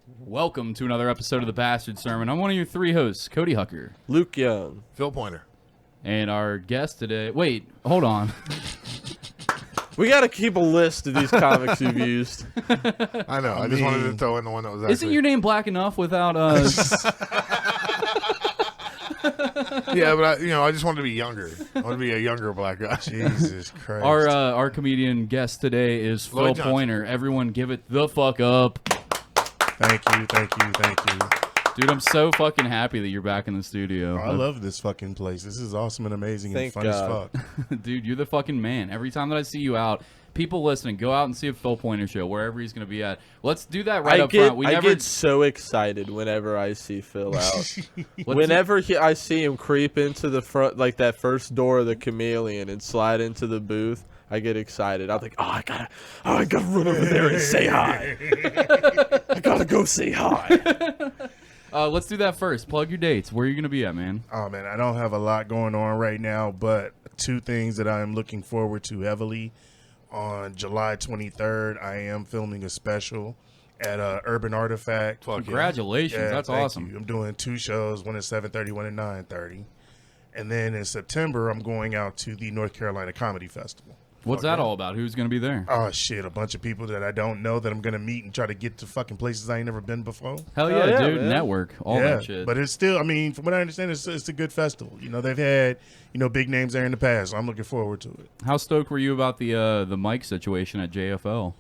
Welcome to another episode of the Bastard Sermon. I'm one of your three hosts, Cody Hucker, Luke Young, Phil Pointer, and our guest today. Wait, hold on. We got to keep a list of these comics you've used. I know. I just wanted to throw in the one that was actually... Isn't your name black enough without Yeah, but I just wanted to be younger. I want to be a younger black guy. Jesus Christ. Our comedian guest today is Phil Lloyd Johnson. Pointer. Everyone give it the fuck up. Thank you. Dude, I'm so fucking happy that you're back in the studio. I love this fucking place. This is awesome and amazing Thank and fun God. as fuck. Dude, you're the fucking man. Every time that I see you out, people listening, go out and see a Phil Pointer show, wherever he's going to be at. Let's do that right up front. I get so excited whenever I see Phil out. I see him creep into the front, like that first door of the Chameleon and slide into the booth, I get excited. I'm like, I gotta run over there and say hi. I gotta go say hi. Let's do that first. Plug your dates. Where are you going to be at, man? Oh, man, I don't have a lot going on right now, but two things that I'm looking forward to heavily. On July 23rd, I am filming a special at Urban Artifact. Congratulations. Yeah, That's thank awesome. you. I'm doing two shows, one at 7:30, one at 9:30. And then in September, I'm going out to the North Carolina Comedy Festival. What's that all about? Who's going to be there? Oh, shit, a bunch of people that I don't know that I'm going to meet and try to get to fucking places I ain't never been before. Hell yeah, yeah, dude. man. Network. All that shit. But it's still, I mean, from what I understand, it's a good festival. You know, they've had, big names there in the past, so I'm looking forward to it. How stoked were you about the mic situation at JFL?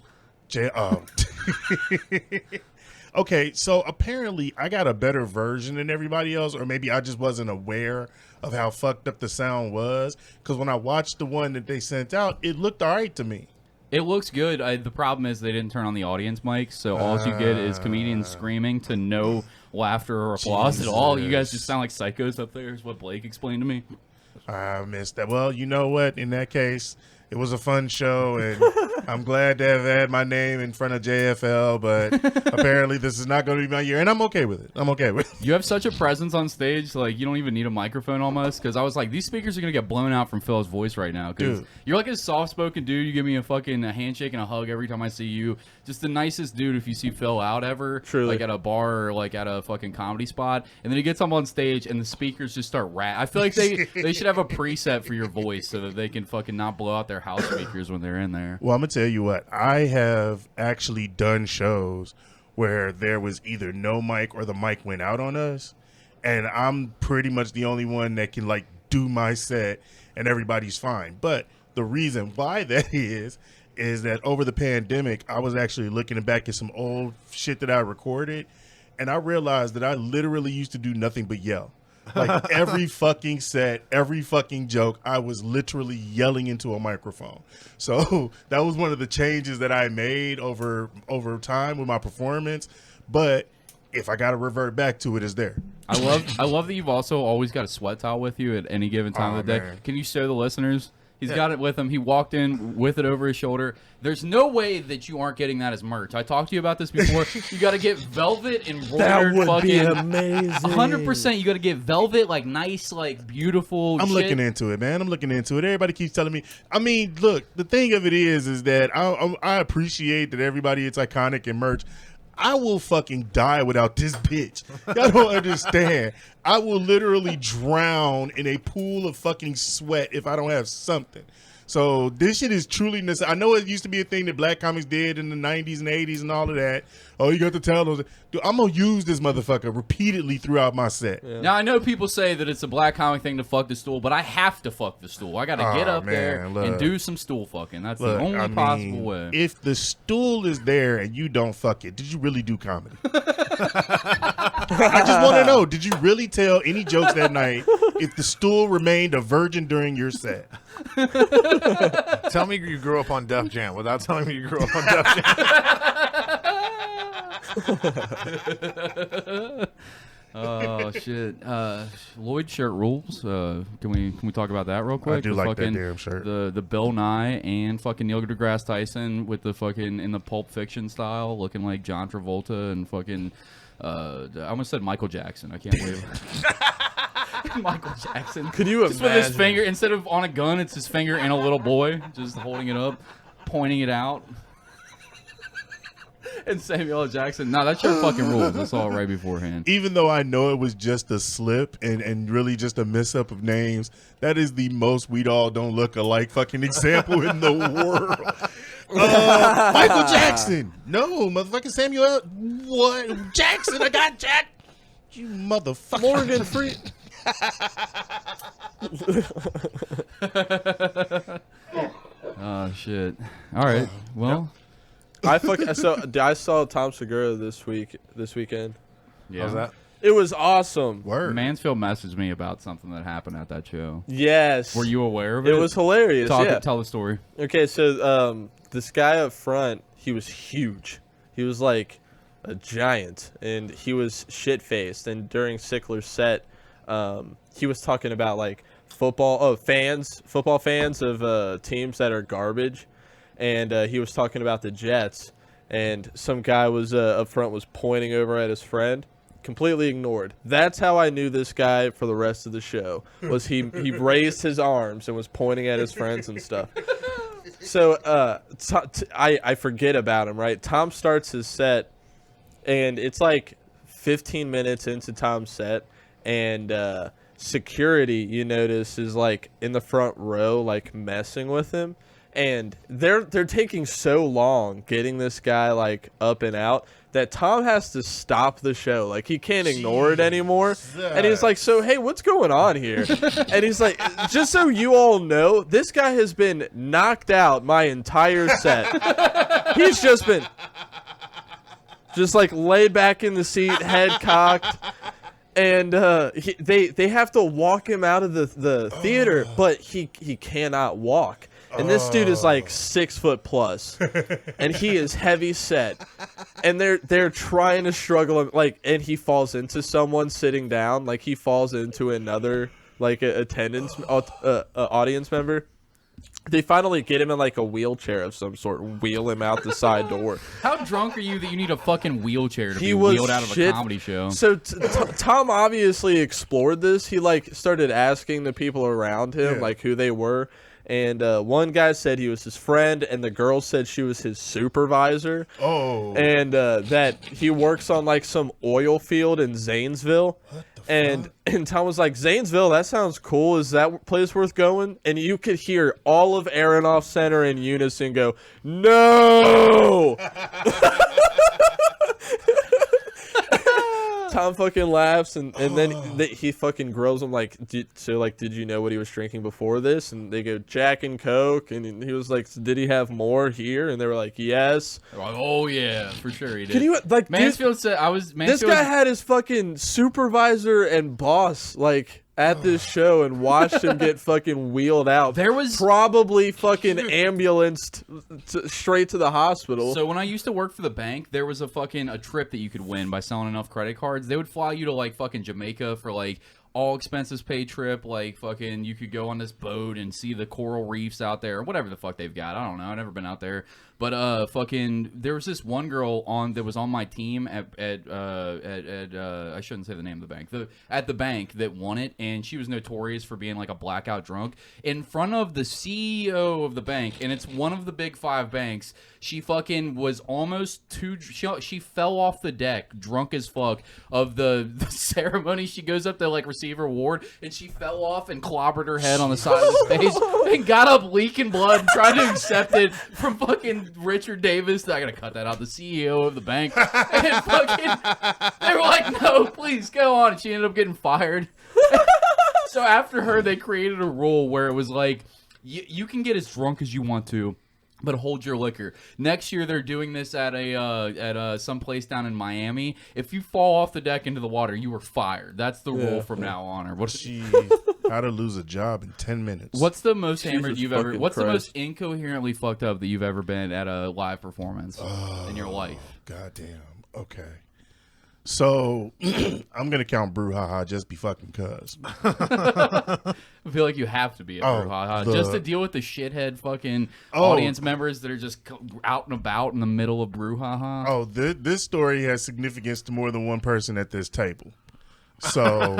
Okay, so apparently I got a better version than everybody else, or maybe I just wasn't aware of how fucked up the sound was, because when I watched the one that they sent out, it looked all right to me. It looks good. The problem is they didn't turn on the audience mics, so all you get is comedians screaming to no laughter or applause at all. You guys just sound like psychos up there, is what Blake explained to me. I missed that. Well, you know what? In that case, it was a fun show, and I'm glad to have had my name in front of JFL, but apparently this is not going to be my year, and I'm okay with it. You have such a presence on stage, like, you don't even need a microphone almost, because I was like, these speakers are going to get blown out from Phil's voice right now, because you're like a soft-spoken dude. You give me a handshake and a hug every time I see you. Just the nicest dude if you see Phil out ever, Truly. like at a bar or like at a fucking comedy spot, and then he gets up on stage and the speakers just start I feel like they should have a preset for your voice so that they can fucking not blow out their house speakers when they're in there. Well, I'm going to tell you what. I have actually done shows where there was either no mic or the mic went out on us, and I'm pretty much the only one that can, like, do my set, and everybody's fine. But the reason why that is that over the pandemic, I was actually looking back at some old shit that I recorded, and I realized that I literally used to do nothing but yell. Like every fucking set, every fucking joke, I was literally yelling into a microphone. So that was one of the changes that I made over time with my performance. But if I got to revert back to it, it's there. I love that you've also always got a sweat towel with you at any given time of the day. Man. Can you show the listeners? He's got it with him. He walked in with it over his shoulder. There's no way that you aren't getting that as merch. I talked to you about this before. You got to get velvet embroidered. That would fucking, be amazing. 100%. You got to get velvet, like nice, like beautiful. I'm shit. looking into it, man. I'm looking into it. Everybody keeps telling me. I mean, look, the thing of it is that I appreciate that everybody it's iconic and merch. I will fucking die without this bitch. Y'all don't understand. I will literally drown in a pool of fucking sweat if I don't have something. So this shit is truly necessary. I know it used to be a thing that black comics did in the 90s and 80s and all of that. Oh, you got to tell those. Dude, I'm going to use this motherfucker repeatedly throughout my set. Yeah. Now, I know people say that it's a black comic thing to fuck the stool, but I have to fuck the stool. I got to get up there and do some stool fucking. That's the only possible way. If the stool is there and you don't fuck it, did you really do comedy? I just want to know, did you really tell any jokes that night if the stool remained a virgin during your set? Tell me you grew up on Def Jam without telling me you grew up on Def Jam. Oh shit! Lloyd shirt rules. Can we talk about that real quick? I do like that damn shirt. The Bill Nye and fucking Neil deGrasse Tyson with the fucking in the Pulp Fiction style, looking like John Travolta and fucking. I almost said Michael Jackson. I can't believe it. Michael Jackson. Could you just with his finger instead of on a gun, it's his finger in a little boy, just holding it up, pointing it out. And Samuel L. Jackson. Nah, that show fucking rules. I saw it right beforehand. Even though I know it was just a slip and really just a mess up of names, that is the most we all don't look alike fucking example in the world. Michael Jackson. No, motherfucking Samuel L. What? Jackson, I got Jack. You motherfucker. Morgan Freeman. Oh shit. All right. Well, I saw Tom Segura this weekend. yeah. How's that? It was awesome. Word. Mansfield messaged me about something that happened at that show. Yes. Were you aware of it? It was hilarious. Yeah. Tell the story. Okay, so this guy up front, he was huge. He was like a giant, and he was shit-faced. And during Sickler's set, he was talking about like football fans of teams that are garbage, and he was talking about the Jets. And some guy was up front was pointing over at his friend. Completely ignored. That's how I knew this guy for the rest of the show. Was he raised his arms and was pointing at his friends and stuff. So I forget about him, right? Tom starts his set, and it's like 15 minutes into Tom's set, and security, you notice, is like in the front row, like messing with him. And they're taking so long getting this guy like up and out that Tom has to stop the show. Like, he can't ignore it anymore. And he's like, so, hey, what's going on here? And he's like, just so you all know, this guy has been knocked out my entire set. He's just been like laid back in the seat, head cocked. And they have to walk him out of the theater, but he cannot walk. And this dude is like 6 foot plus, and he is heavy set. And they're trying to struggle him, like, and he falls into someone sitting down, like he falls into another like audience member. They finally get him in like a wheelchair of some sort, wheel him out the side door. How drunk are you that you need a fucking wheelchair to be wheeled out of a comedy show? So Tom obviously explored this. He like started asking the people around him like who they were. And one guy said he was his friend, and the girl said she was his supervisor. Oh. And that he works on like some oil field in Zanesville. What the fuck? And Tom was like, Zanesville, that sounds cool. Is that place worth going? And you could hear all of Aronoff Center in unison go, no! Tom fucking laughs, and then he fucking grills him like, did you know what he was drinking before this? And they go, Jack and Coke, and he was like, did he have more here? And they were like, yes. They're like, oh yeah, for sure he did. Can you like Mansfield said this guy had his fucking supervisor and boss like at this show and watched him get fucking wheeled out. There was probably fucking ambulanced straight to the hospital. So when I used to work for the bank, there was a trip that you could win by selling enough credit cards. They would fly you to like fucking Jamaica for like all expenses paid trip. Like fucking you could go on this boat and see the coral reefs out there or whatever the fuck they've got. I don't know. I've never been out there. But fucking there was this one girl that was on my team at I shouldn't say the name of the bank. At the bank that won it, and she was notorious for being like a blackout drunk in front of the CEO of the bank, and it's one of the big 5 banks. She fucking was almost she fell off the deck drunk as fuck of the ceremony. She goes up to like receive her award, and she fell off and clobbered her head on the side of the stage and got up leaking blood and tried to accept it from fucking Richard Davis. I gotta cut that out. The CEO of the bank. And fucking, they were like, no, please go on. And she ended up getting fired. So after her, they created a rule where it was like, you can get as drunk as you want to, but hold your liquor. Next year, they're doing this at some place down in Miami. If you fall off the deck into the water, you were fired. That's the rule from now on. Or what? How to lose a job in 10 minutes. What's the most hammered you've ever? What's Christ. the most incoherently fucked up that you've ever been at a live performance in your life? Goddamn. Okay. So I'm gonna count brouhaha just be fucking cuz. I feel like you have to be a brouhaha just to deal with the shithead fucking audience members that are just out and about in the middle of brouhaha. Oh, this story has significance to more than one person at this table. So,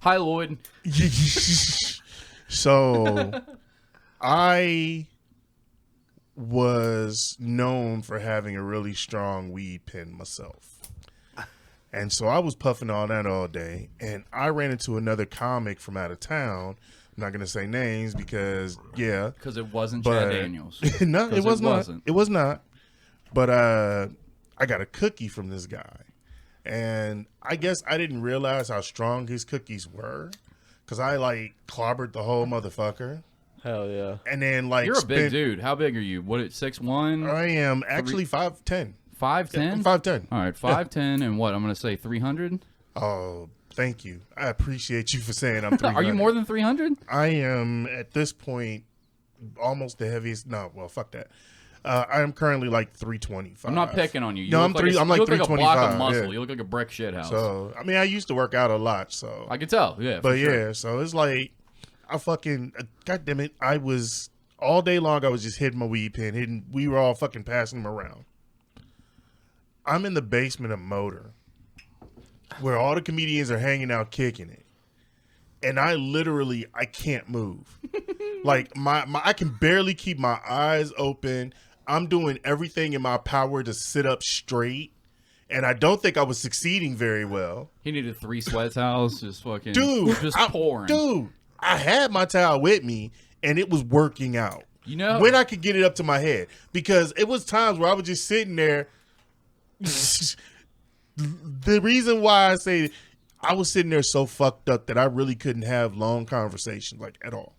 Hi, Lloyd. So, I was known for having a really strong weed pen myself. And so I was puffing on that all day. And I ran into another comic from out of town. I'm not going to say names because, yeah. Because it wasn't Chad Daniels. No, it was not. Wasn't. It was not. But I got a cookie from this guy. And I guess I didn't realize how strong his cookies were. Because I, like, clobbered the whole motherfucker. Hell yeah. And then, like, You're a big dude. How big are you? What, 6'1"? I am actually 5'10". 5'10"? Yeah, I'm 5'10". All right, 5'10", and what? I'm going to say 300? Oh, thank you. I appreciate you for saying I'm 300. Are you more than 300? I am, at this point, almost the heaviest. No, well, fuck that. I am currently like 325. I'm not picking on you. No, I'm like a 325. block of muscle. Yeah. You look like a brick shit house. So, I mean, I used to work out a lot, so. I can tell, yeah. But for sure. so it's like, I fucking, God damn it, I was, all day long, I was just hitting my weed pen, we were all fucking passing them around. I'm in the basement of Motor, where all the comedians are hanging out kicking it. And I can't move. Like, I can barely keep my eyes open. I'm doing everything in my power to sit up straight. And I don't think I was succeeding very well. He needed 3 sweat towels, just fucking, pouring. Dude, I had my towel with me, and it was working out. You know? When I could get it up to my head. Because it was times where I was just sitting there. The reason why I say I was sitting there so fucked up that I really couldn't have long conversations, like, at all.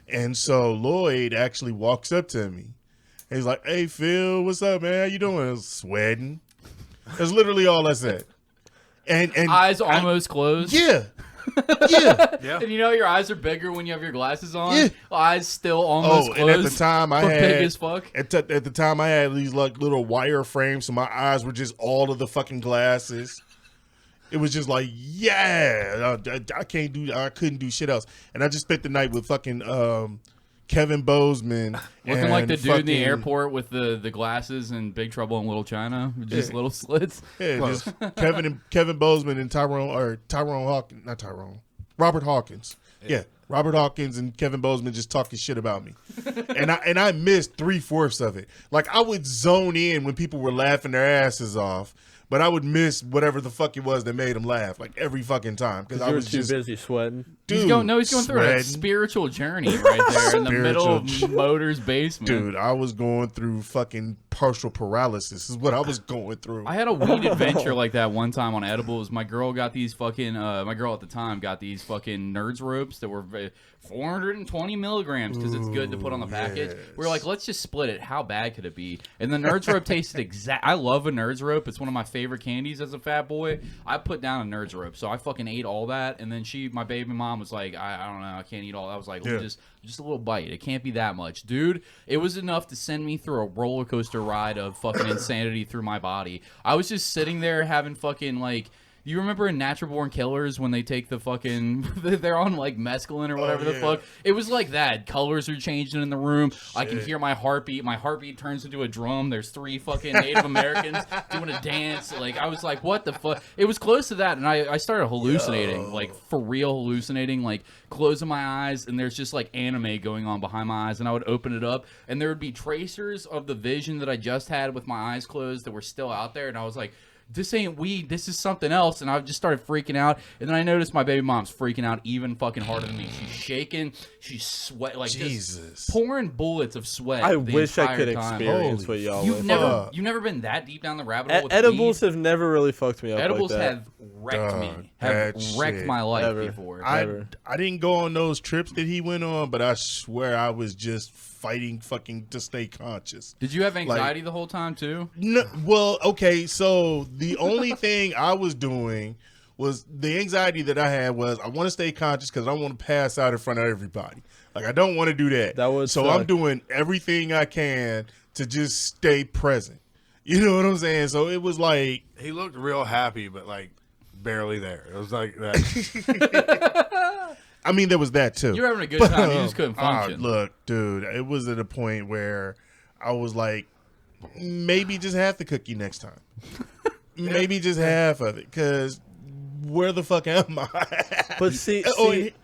And so Lloyd actually walks up to me. And he's like, "Hey, Phil, what's up, man? How you doing?" I was sweating. That's literally all I said. And eyes almost closed. Yeah. Yeah. Yeah. And you know your eyes are bigger when you have your glasses on? Yeah. Eyes still almost closed. And at the time I had big as fuck. At the time I had these like little wire frames, so my eyes were just all of the fucking glasses. It was just like, yeah, I couldn't do shit else. And I just spent the night with fucking Kevin Bozeman. Looking like the dude in the airport with the glasses and Big Trouble in Little China. Just little slits. Yeah, just Kevin Bozeman and Robert Hawkins. Yeah. Robert Hawkins and Kevin Bozeman just talking shit about me. and I missed 3/4 of it. Like, I would zone in when people were laughing their asses off, but I would miss whatever the fuck it was that made them laugh, like, every fucking time. Because I was too busy sweating. Dude, he's going through a spiritual journey right there in the middle of Motor's basement. Dude, I was going through fucking partial paralysis is what I was going through. I had a weed adventure like that one time on edibles. My girl got these fucking, my girl at the time got these fucking Nerds ropes that were 420 milligrams because it's good to put on the package. Yes. We were like, let's just split it. How bad could it be? And the Nerds rope tasted exact. I love a Nerds rope. It's one of my favorite candies as a fat boy. I put down a Nerds rope, so I fucking ate all that. And then my baby mom was like, I don't know, I can't eat all that. I was like, just a little bite. It can't be that much. Dude, it was enough to send me through a roller coaster ride of fucking insanity through my body. I was just sitting there having fucking, like, you remember in Natural Born Killers when they take the fucking, they're on like mescaline or whatever the fuck? It was like that. Colors are changing in the room. Shit. I can hear my heartbeat. My heartbeat turns into a drum. There's 3 fucking Native Americans doing a dance. Like, I was like, what the fuck? It was close to that, and I started hallucinating, like, for real hallucinating, like, closing my eyes, and there's just like anime going on behind my eyes, and I would open it up, and there would be tracers of the vision that I just had with my eyes closed that were still out there, and I was like, this ain't weed, this is something else. And I just started freaking out, and then I noticed my baby mom's freaking out even fucking harder than me. She's shaking, she's sweat, like, just pouring bullets of sweat. I wish I could experience what y'all You've never been that deep down the rabbit hole with edibles weed? have never really fucked me up. Edibles like that. have wrecked me, have wrecked my life before. I didn't go on those trips that he went on, but I swear I was just fighting fucking to stay conscious. Did you have anxiety the whole time too? No, well, okay, so the only thing I was doing was the anxiety that I had was I want to stay conscious because I don't want to pass out in front of everybody. Like, I don't want to do that. So I'm doing everything I can to just stay present. You know what I'm saying? So it was like, he looked real happy, but like barely there. It was like that. I mean, there was that too. You're having a good time. You just couldn't function. Look, dude, it was at a point where I was like, maybe just half the cookie next time. Maybe just half of it, because where the fuck am I? But see,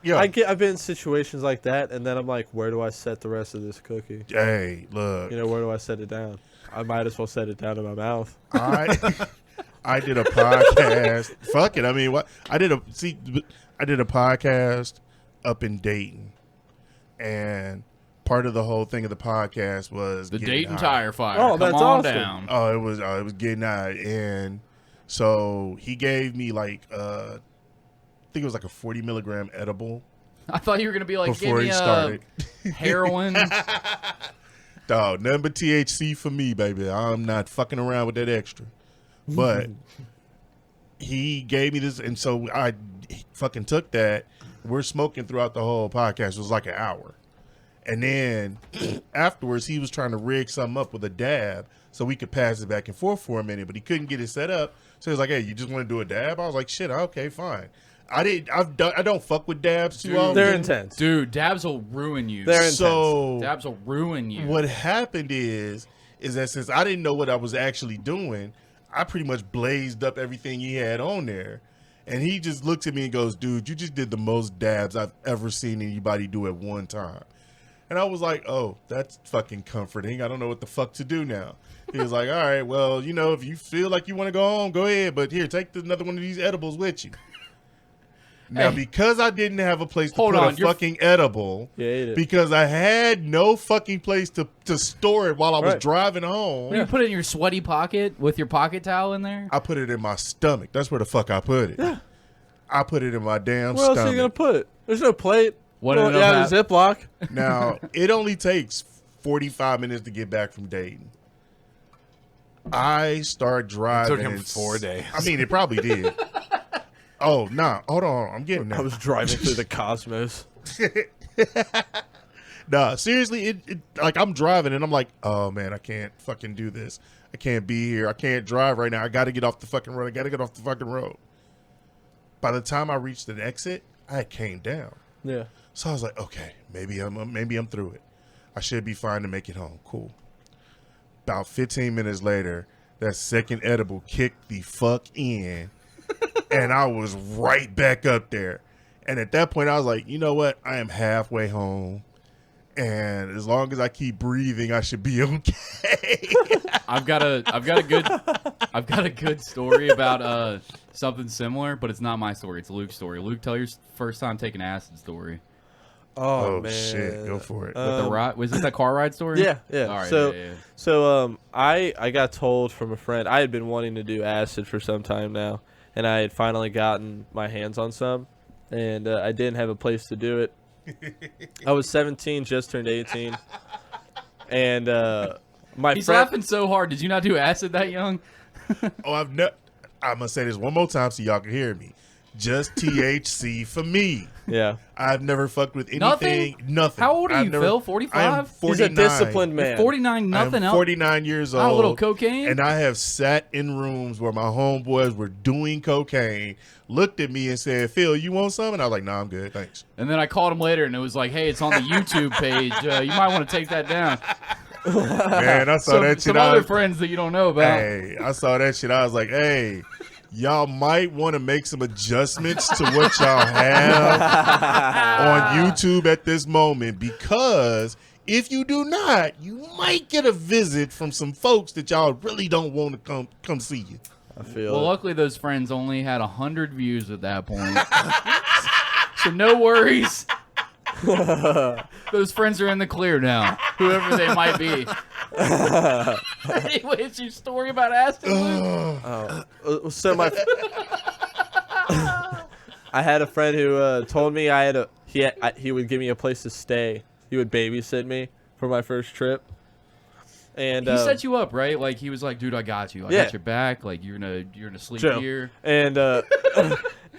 yeah. I've been in situations like that, and then I'm like, where do I set the rest of this cookie? Hey, look. You know, where do I set it down? I might as well set it down in my mouth. I did a podcast. Fuck it. I mean, what I did a podcast up in Dayton, and part of the whole thing of the podcast was the getting Dayton high. Tire Fire. Oh, that's Come on awesome. down. Oh, it was getting high, and so he gave me like I think it was like a 40 milligram edible I thought you were gonna be like, give before me he started. heroin. Dog, nothing but THC for me, baby. I'm not fucking around with that extra. But he gave me this, and so I fucking took that. We're smoking throughout the whole podcast. It was like an hour. And then afterwards, he was trying to rig something up with a dab so we could pass it back and forth for a minute, but he couldn't get it set up. So he was like, hey, you just want to do a dab? I was like, shit, okay, fine. I don't fuck with dabs too often. They're intense. Dude, dabs will ruin you. They're intense. So Dabs will ruin you. what happened is that since I didn't know what I was actually doing, I pretty much blazed up everything he had on there. And he just looked at me and goes, dude, you just did the most dabs I've ever seen anybody do at one time. And I was like, oh, that's fucking comforting. I don't know what the fuck to do now. He was like, all right, well, you know, if you feel like you want to go home, go ahead. But here, take another one of these edibles with you. Now, because I didn't have a place to put a fucking edible, because I had no fucking place to store it while I was driving home. You put it in your sweaty pocket with your pocket towel in there? I put it in my stomach. That's where the fuck I put it. Yeah. I put it in my damn Where stomach. else are you going to put it? There's no plate. What ended up a Ziploc. Now, it only takes 45 minutes to get back from Dayton. I start driving. It took him 4 days. I mean, it probably did. Oh, nah. Hold on. I'm getting there. I was driving through the cosmos. Nah, seriously, it like I'm driving and I'm like, oh man, I can't fucking do this. I can't be here. I can't drive right now. I got to get off the fucking road. By the time I reached an exit, I had came down. Yeah. So I was like, okay, maybe I'm through it. I should be fine to make it home. Cool. About 15 minutes later, that second edible kicked the fuck in. And I was right back up there. And at that point, I was like, you know what? I am halfway home. And as long as I keep breathing, I should be okay. I've got a good story about something similar, but it's not my story. It's Luke's story. Luke, tell your first time taking acid story. Oh man. Shit, go for it. With the ride, was this that car ride story? Yeah. All right, So I got told from a friend. I had been wanting to do acid for some time now, and I had finally gotten my hands on some, and I didn't have a place to do it. I was 17, just turned 18, and He's laughing so hard. Did you not do acid that young? Oh, I'm gonna say this one more time so y'all can hear me. Just THC for me. Yeah. I've never fucked with anything. Nothing. How old are you, Phil? 45? I am 49. He's a disciplined man. 49, nothing else. 49 years old. Not a little cocaine? And I have sat in rooms where my homeboys were doing cocaine, looked at me and said, Phil, you want some? And I was like, nah, I'm good. Thanks. And then I called him later and it was like, hey, it's on the YouTube page. You might want to take that down. Man, I saw that shit. Some other friends that you don't know about. Hey, I saw that shit. I was like, hey, y'all might want to make some adjustments to what y'all have on YouTube at this moment, because if you do not, you might get a visit from some folks that y'all really don't want to come see you. I feel well, luckily those friends only had 100 views at that point. So no worries. Those friends are in the clear now, whoever they might be. Anyway, it's your story about acid. So I had a friend who told me he would give me a place to stay. He would babysit me for my first trip. And he set you up, right? Like he was like, "Dude, I got you. I got your back. Like you're gonna sleep here." And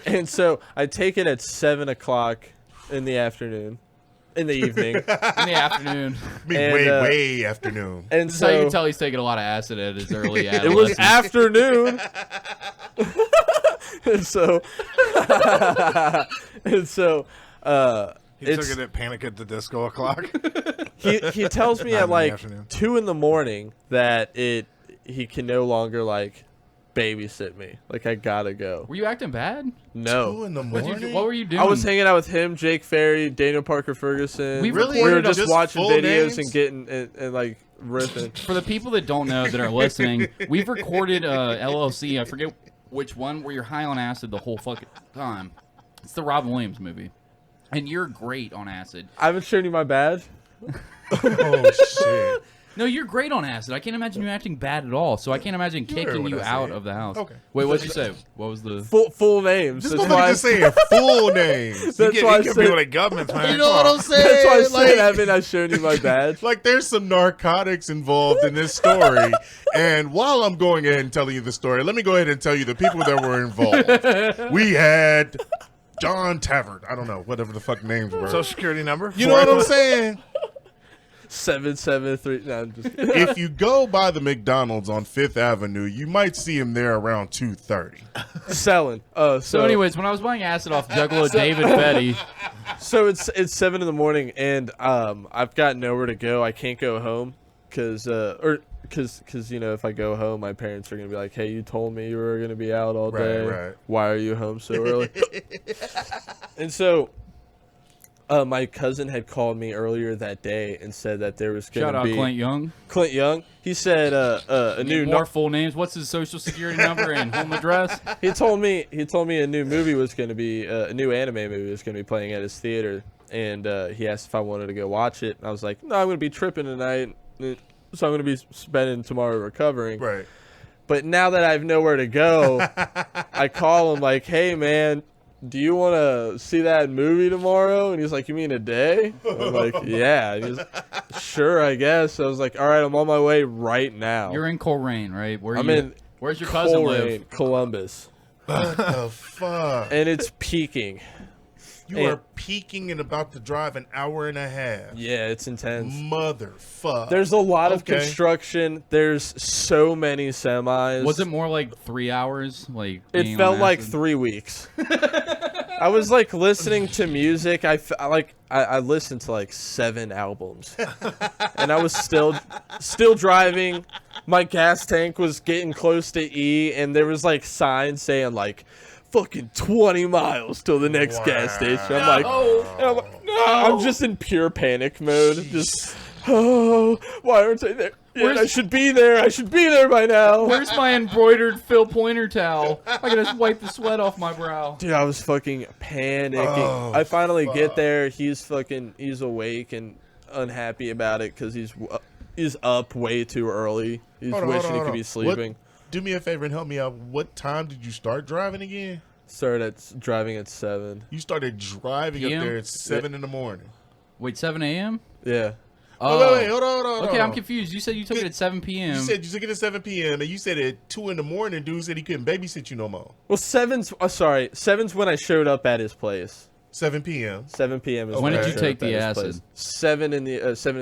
and so I take it at 7:00 in the afternoon, in the evening, in the afternoon. Way afternoon. And so so you can tell he's taking a lot of acid at his early it was afternoon. and so He took it at Panic at the Disco o'clock. he tells me at like 2 in the morning that he can no longer like babysit me. Like, I gotta go. Were you acting bad? No. 2 in the What morning? were you doing? I was hanging out with him, Jake Ferry, Daniel Parker Ferguson. We We really were recorded just just watching full videos names? and getting and like riffing. For the people that don't know that are listening, we've recorded LLC. I forget which one where you're high on acid the whole fucking time. It's the Robin Williams movie, and you're great on acid. I haven't shown you my badge. Oh, shit. No, you're great on acid. I can't imagine you acting bad at all. So I can't imagine You heard kicking what you I out said. of the house. Okay. Wait, what did you say? What was the? Full names. This That's motherfucker why just saying full names. That's why I You can said. be like government, man. You know what I'm saying? That's why I said, Like- haven't I shown you my badge? Like, there's some narcotics involved in this story. And while I'm going ahead and telling you the story, let me go ahead and tell you the people that were involved. We had John Tavert. I don't know, whatever the fuck names were. Social security number. You know what I'm saying? 773. No, I'm just If you go by the McDonald's on 5th Avenue, you might see him there around 2:30. selling. So, anyways, when I was buying acid off Juggalo David Fetty, So it's 7 in the morning, and I've got nowhere to go. I can't go home because you know, if I go home, my parents are gonna be like, "Hey, you told me you were gonna be out all Right, day. right. Why are you home so early?" And so, my cousin had called me earlier that day and said that there was shout gonna out be Clint Young. Clint Young. He said a new More full names. What's his social security number and home address? He told me a new movie was going to be a new anime movie was going to be playing at his theater, and he asked if I wanted to go watch it. And I was like, no, I'm going to be tripping tonight, so I'm going to be spending tomorrow recovering. Right. But now that I have nowhere to go, I call him like, hey man, do you want to see that movie tomorrow? And he's like, you mean a day? I'm like, yeah. And he's sure, I guess. I was like, all right, I'm on my way right now. You're in Coleraine, right? I'm in Where's your cousin live? Coleraine, Columbus, What the fuck? and it's peaking. You are peaking and about to drive an hour and a half. Yeah, it's intense. Motherfuck. There's a lot of Okay. construction. There's so many semis. Was it more like 3 hours? Like It being felt on like acid? 3 weeks. I was like listening to music. I listened to like 7 albums, and I was still driving. My gas tank was getting close to E, and there was like signs saying like, "Fucking 20 miles till the next gas station." I'm like, and I'm like, no. I'm just in pure panic mode. Just, oh, why aren't I there? Yeah, I should be there. I should be there by now. Where's my embroidered Phil Pointer towel? I can just wipe the sweat off my brow. Dude, I was fucking panicking. Oh, I finally get there. He's awake and unhappy about it because he's up way too early. He's wishing he could be sleeping. Do me a favor and help me out. What time did you start driving again? Started driving at 7. You started driving PM? up there at 7 in the morning. Wait, 7 a.m.? Yeah. Oh, Wait, hold on. okay, I'm confused. You said you took it at 7 p.m. You said you took it at 7 p.m. and you said at 2 in the morning, dude said he couldn't babysit you no more. Well, 7's when I showed up at his place. 7 p.m. 7 p.m. is When when did I you showed take up at the his acid? place. 7 in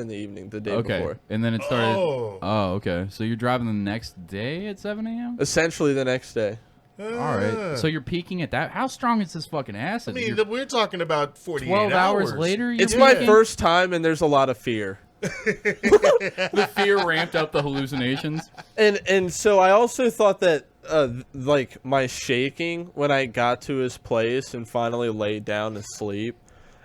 the evening, the day Okay, before. and then it started. Oh. Okay. So you're driving the next day at 7 a.m.? Essentially the next day. All right. So you're peaking at that. How strong is this fucking acid? I mean, You're we're talking about 48 12 hours hours later? You're It's my peaking? first time, and there's a lot of fear. The fear ramped up the hallucinations. And so I also thought that like my shaking when I got to his place and finally laid down to sleep,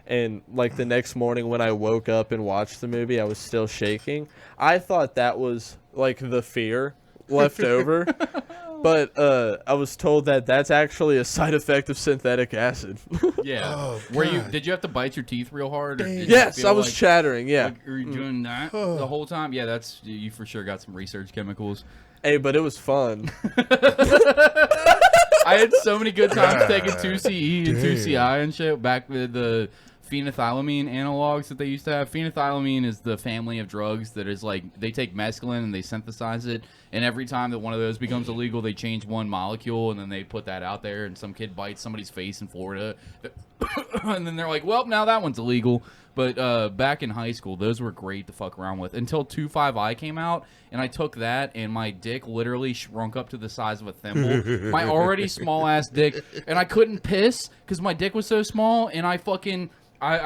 and like the next morning when I woke up and watched the movie, I was still shaking. I thought that was like the fear left over. But I was told that that's actually a side effect of synthetic acid. Yeah. Oh, Did you have to bite your teeth real hard? Or did you Yes, feel I was like- chattering. Yeah. Like, are you doing that the whole time? Yeah, that's you for sure got some research chemicals. Hey, but it was fun. I had so many good times taking 2CE and 2CI and shit back with the phenethylamine analogs that they used to have. Phenethylamine is the family of drugs that is like they take mescaline and they synthesize it, and every time that one of those becomes illegal, they change one molecule and then they put that out there, and some kid bites somebody's face in Florida, and then they're like, well, now that one's illegal. But back in high school, those were great to fuck around with until 2,5-I came out, and I took that, and my dick literally shrunk up to the size of a thimble. My already small-ass dick, and I couldn't piss because my dick was so small, and I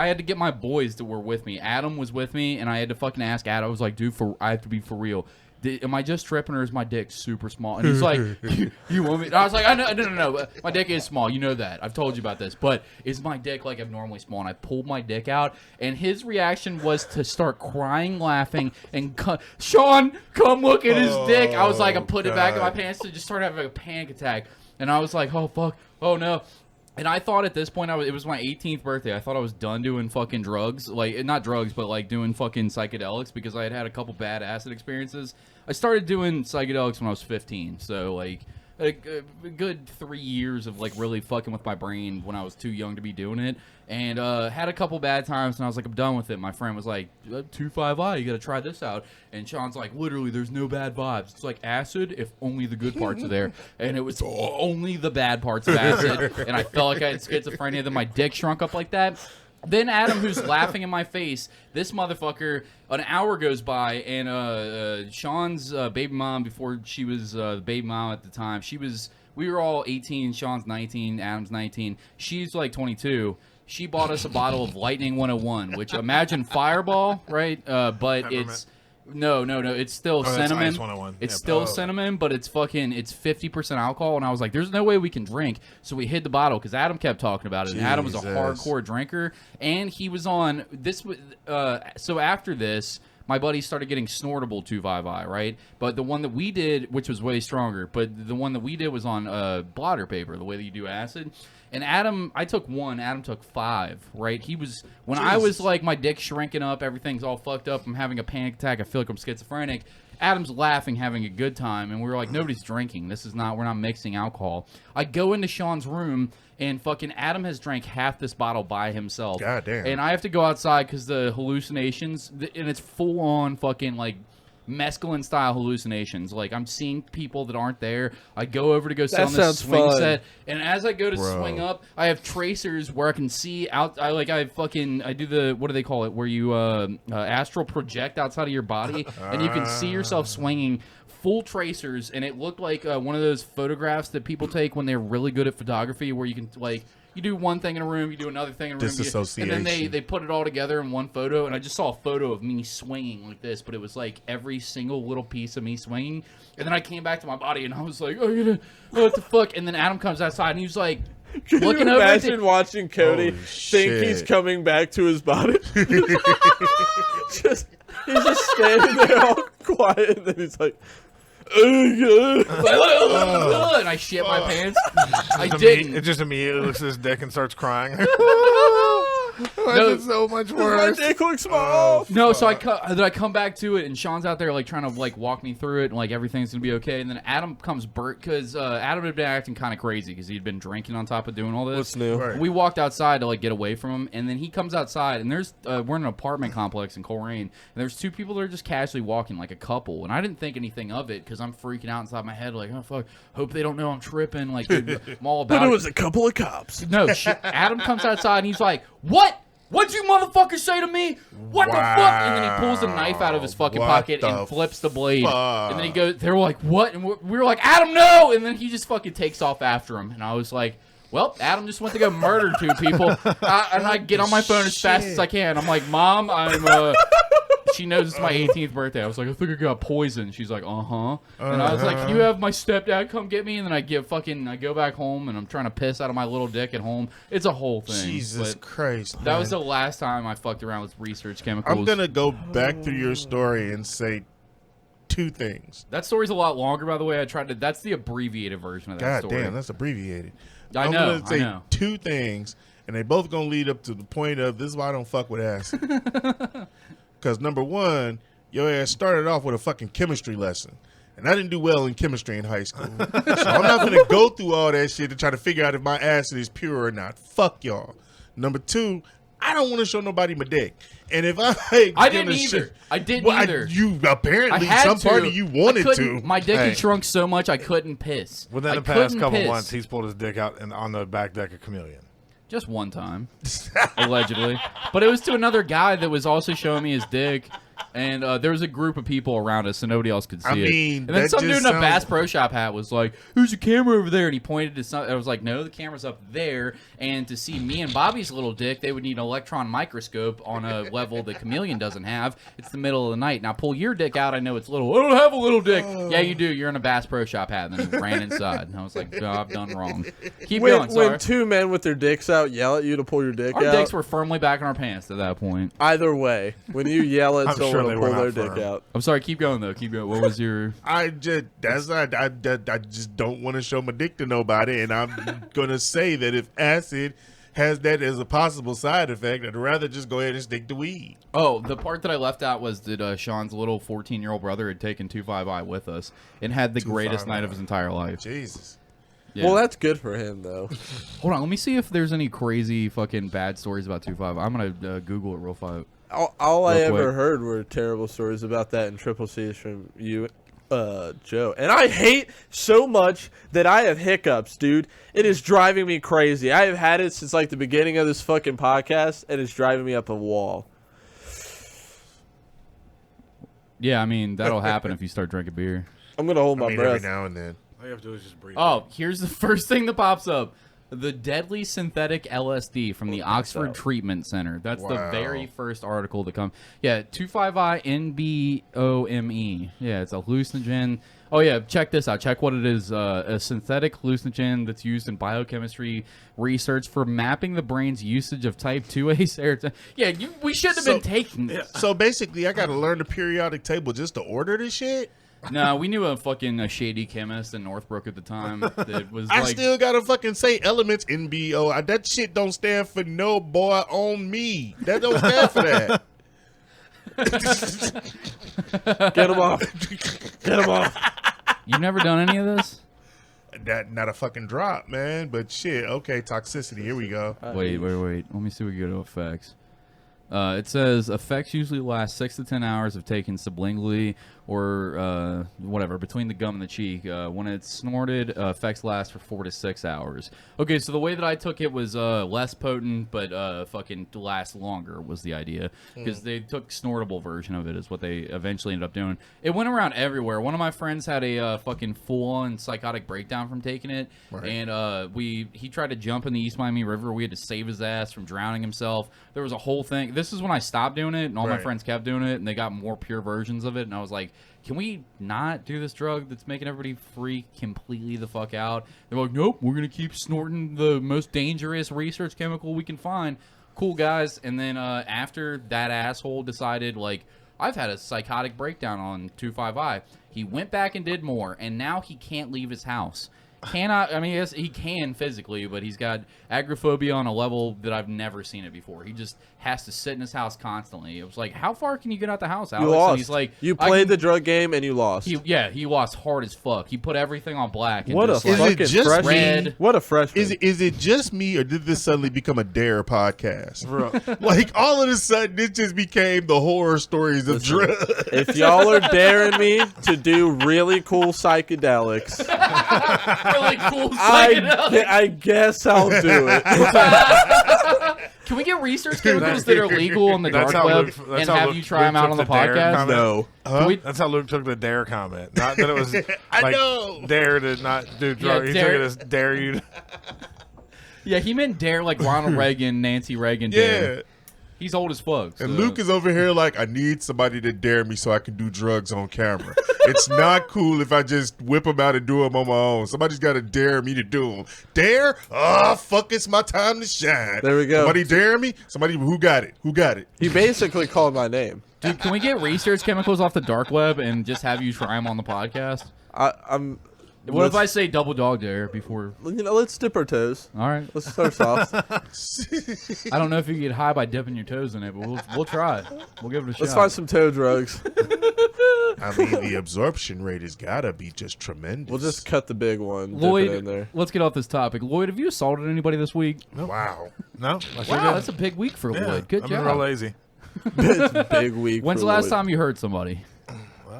had to get my boys that were with me. Adam was with me, and I had to fucking ask Adam. I was like, dude, I have to be for real. am I just tripping or is my dick super small? And he's like, you want me? And I was like, I know, no. My dick is small. You know that. I've told you about this. But is my dick like abnormally small? And I pulled my dick out, and his reaction was to start crying, laughing, and Sean, come look at his dick. I was like, I put it back in my pants and just started having a panic attack. And I was like, oh, fuck. Oh, no. And I thought at this point, it was my 18th birthday. I thought I was done doing fucking drugs. Like, not drugs, but like doing fucking psychedelics because I had a couple bad acid experiences. I started doing psychedelics when I was 15. So, like, a good 3 years of, like, really fucking with my brain when I was too young to be doing it. And had a couple bad times, and I was like, I'm done with it. My friend was like, 2,5-I, you got to try this out. And Sean's like, literally, there's no bad vibes. It's like acid if only the good parts are there. And it was only the bad parts of acid. And I felt like I had schizophrenia. Then my dick shrunk up like that. Then Adam, who's laughing in my face, this motherfucker, an hour goes by, and Sean's baby mom, before she was the baby mom at the time, we were all 18, Sean's 19, Adam's 19. She's like 22. She bought us a bottle of Lightning 101, which imagine Fireball, right? But it's... No. It's still cinnamon. Ice 101. It's still cinnamon, but it's 50% alcohol. And I was like, there's no way we can drink. So we hid the bottle because Adam kept talking about it. And Adam was a hardcore drinker. And he was on this. So after this, my buddy started getting snortable 2,5-I, right? But the one that we did, which was way stronger, but the one that we did was on blotter paper, the way that you do acid. And Adam, I took 1, Adam took 5, right? When I was like, my dick's shrinking up, everything's all fucked up, I'm having a panic attack, I feel like I'm schizophrenic. Adam's laughing, having a good time, and we were like, nobody's drinking. We're not mixing alcohol. I go into Sean's room, and fucking Adam has drank half this bottle by himself. God damn. And I have to go outside because the hallucinations, and it's full on fucking like mescaline style hallucinations. Like, I'm seeing people that aren't there. I go over to go sit on this swing set, and as I go to swing up, I have tracers where I can see out. I do the, what do they call it, where you astral project outside of your body, and you can see yourself swinging. Full tracers, and it looked like one of those photographs that people take when they're really good at photography, where you can, like, you do one thing in a room, you do another thing in a room, disassociation, and then they put it all together in one photo. And I just saw a photo of me swinging like this, but it was like every single little piece of me swinging. And then I came back to my body, and I was like, what the fuck? And then Adam comes outside, and he was like, Can you imagine watching Cody think he's coming back to his body? He's just standing there all quiet, and then he's like, and I shit my pants. I didn't. It just immediately looks at his dick and starts crying. Why is it so much worse? My dick looks small. No, so I come back to it, and Sean's out there like trying to like walk me through it, and like everything's gonna be okay. And then Adam comes because Adam had been acting kind of crazy because he'd been drinking on top of doing all this. What's new? Right. We walked outside to like get away from him, and then he comes outside, and there's we're in an apartment complex in Coleraine, and there's 2 people that are just casually walking, like a couple, and I didn't think anything of it because I'm freaking out inside my head, like, oh fuck, hope they don't know I'm tripping, like I'm all about. But it was a couple of cops. No, Adam comes outside and he's like, what? What'd you motherfuckers say to me? What the fuck? And then he pulls a knife out of his fucking pocket and flips the blade. And then he goes, they were like, what? And we were like, Adam, no! And then he just fucking takes off after him. And I was like, well, Adam just went to go murder 2 people. And I get on my phone as fast as I can. I'm like, Mom, she knows it's my 18th birthday. I was like, I think I got poisoned. She's like, and I was like, can you have my stepdad come get me? And then I go back home, and I'm trying to piss out of my little dick at home. It's a whole thing. Jesus Christ. That was the last time I fucked around with research chemicals. I'm going to go back through your story and say 2 things. That story's a lot longer, by the way. That's the abbreviated version of that story. God damn, that's abbreviated. I'm going to say 2 things, and they both going to lead up to the point of, this is why I don't fuck with acid. Because number 1, your ass started off with a fucking chemistry lesson. And I didn't do well in chemistry in high school. So I'm not going to go through all that shit to try to figure out if my acid is pure or not. Fuck y'all. Number 2, I don't want to show nobody my dick. And if I didn't either. I didn't either. You apparently, some part of you wanted to. My dick had shrunk so much I couldn't piss. Within the past couple months, he's pulled his dick out and on the back deck of Chameleon. Just one time, allegedly. But it was to another guy that was also showing me his dick. And there was a group of people around us, so nobody else could see it. And then that some just dude in a sounds- Bass Pro Shop hat was like, "Who's a camera over there?" And he pointed to something. I was like, "No, the camera's up there." And to see me and Bobby's little dick, they would need an electron microscope on a level the Chameleon doesn't have. It's the middle of the night. Now pull your dick out. I know it's little. I don't have a little dick. Yeah, you do. You're in a Bass Pro Shop hat. And then he ran inside. And I was like, "Oh, I've done wrong." Keep going. Sorry. When two men with their dicks out yell at you to pull your dick Our out, dicks were firmly back in our pants at that point. either way, when you yell at I'm someone sure to they pull were their not dick firm. out. I'm sorry. Keep going though. Keep going. What was your? I just don't want to show my dick to nobody, and I'm gonna say that if acid has that as a possible side effect, I'd rather just go ahead and stick to weed. Oh, the part that I left out was that Sean's little 14-year-old brother had taken 2,5-I with us and had the greatest 2,5-I. night of his entire life. Jesus. Yeah. Well, that's good for him, though. Hold on, let me see if there's any crazy fucking bad stories about 2,5-I. I'm gonna Google it real fast. All I Real ever quick. heard were terrible stories about that, and Triple C's from you, Joe. And I hate so much that I have hiccups, dude. It is driving me crazy. I have had it since like the beginning of this fucking podcast, and it's driving me up a wall. Yeah, I mean that'll happen if you start drinking beer. I'm gonna hold I my mean, breath. every now and then. All you have to do is just breathe. Oh, here's the first thing that pops up. The deadly synthetic LSD from the Oxford Treatment Center. That's the Wow. very first article to come. Yeah, 2,5-I NBOME. Yeah, it's a hallucinogen. Oh, yeah, check this out. Check what it is. A synthetic hallucinogen that's used in biochemistry research for mapping the brain's usage of type 2A serotonin. Yeah, we shouldn't have been taking this. So basically, I got to learn the periodic table just to order this shit. No, we knew a fucking shady chemist in Northbrook at the time that was I like... still gotta fucking say elements NBO. That shit don't stand for no boy on me. That don't stand for that. Get him off. Get him off. You've never done any of this? That not a fucking drop, man. But shit, okay, toxicity. Here we go. Wait. Let me see what we go to effects. It says effects usually last 6 to 10 hours if taken sublingually or whatever, between the gum and the cheek. When it's snorted, effects last for 4 to 6 hours. Okay, so the way that I took it was less potent, but fucking to last longer was the idea. Because they took snortable version of it is what they eventually ended up doing. It went around everywhere. One of my friends had a fucking full-on psychotic breakdown from taking it. Right. And he tried to jump in the East Miami River. We had to save his ass from drowning himself. There was a whole thing. This is when I stopped doing it, and all my Right. friends kept doing it, and they got more pure versions of it. And I was like, can we not do this drug that's making everybody freak completely the fuck out? They're like, nope, we're going to keep snorting the most dangerous research chemical we can find. Cool, guys. And then after that asshole decided, like, I've had a psychotic breakdown on 2,5-I, he went back and did more, and now he can't leave his house. I mean, yes, he can physically, but he's got agoraphobia on a level that I've never seen it before. He just has to sit in his house constantly. It was like, how far can you get out the house, Alex? You lost. And he's like, you I played can- the drug game and you lost. He lost hard as fuck. He put everything on black. And What a just Is like, it fucking just freshman. red. What a freshman. Is it just me, or did this suddenly become a Dare podcast? Bro. Like all of a sudden, it just became the horror stories of drugs. If y'all are daring me to do really cool psychedelics, really cool psychedelic. I guess I'll do it. Can we get research chemicals that are legal on the dark That's how web Luke- that's and how have Luke- you try them Luke out on the took the Dare podcast? comment. No. Can we- That's how Luke took the dare comment. Not that it was I like know. dare to not do drugs. He dare- took it as dare you to. Yeah, he meant dare like Ronald Reagan, Nancy Reagan. Yeah. Dare. He's old as fuck. And so- Luke is over here like, I need somebody to dare me so I can do drugs on camera. It's not cool if I just whip them out and do them on my own. Somebody's got to dare me to do them. Dare? Oh, fuck, it's my time to shine. There we go. Somebody dare me? Somebody, who got it? Who got it? He basically called my name. Dude, can we get research chemicals off the dark web and just have you try them on the podcast? I'm. What if I say double dog dare before? Let's dip our toes. All right. Let's start soft. I don't know if you can get high by dipping your toes in it, but we'll try it. We'll give it a shot. Let's find some toe drugs. I mean, the absorption rate has got to be just tremendous. We'll just cut the big one. Dip it in Lloyd, there. let's get off this topic. Lloyd, have you assaulted anybody this week? Wow. No, I sure Wow, did. that's a big week for Yeah, Lloyd. Good I've been real job. lazy. It's a big week. When's for the last Lloyd. time you hurt somebody?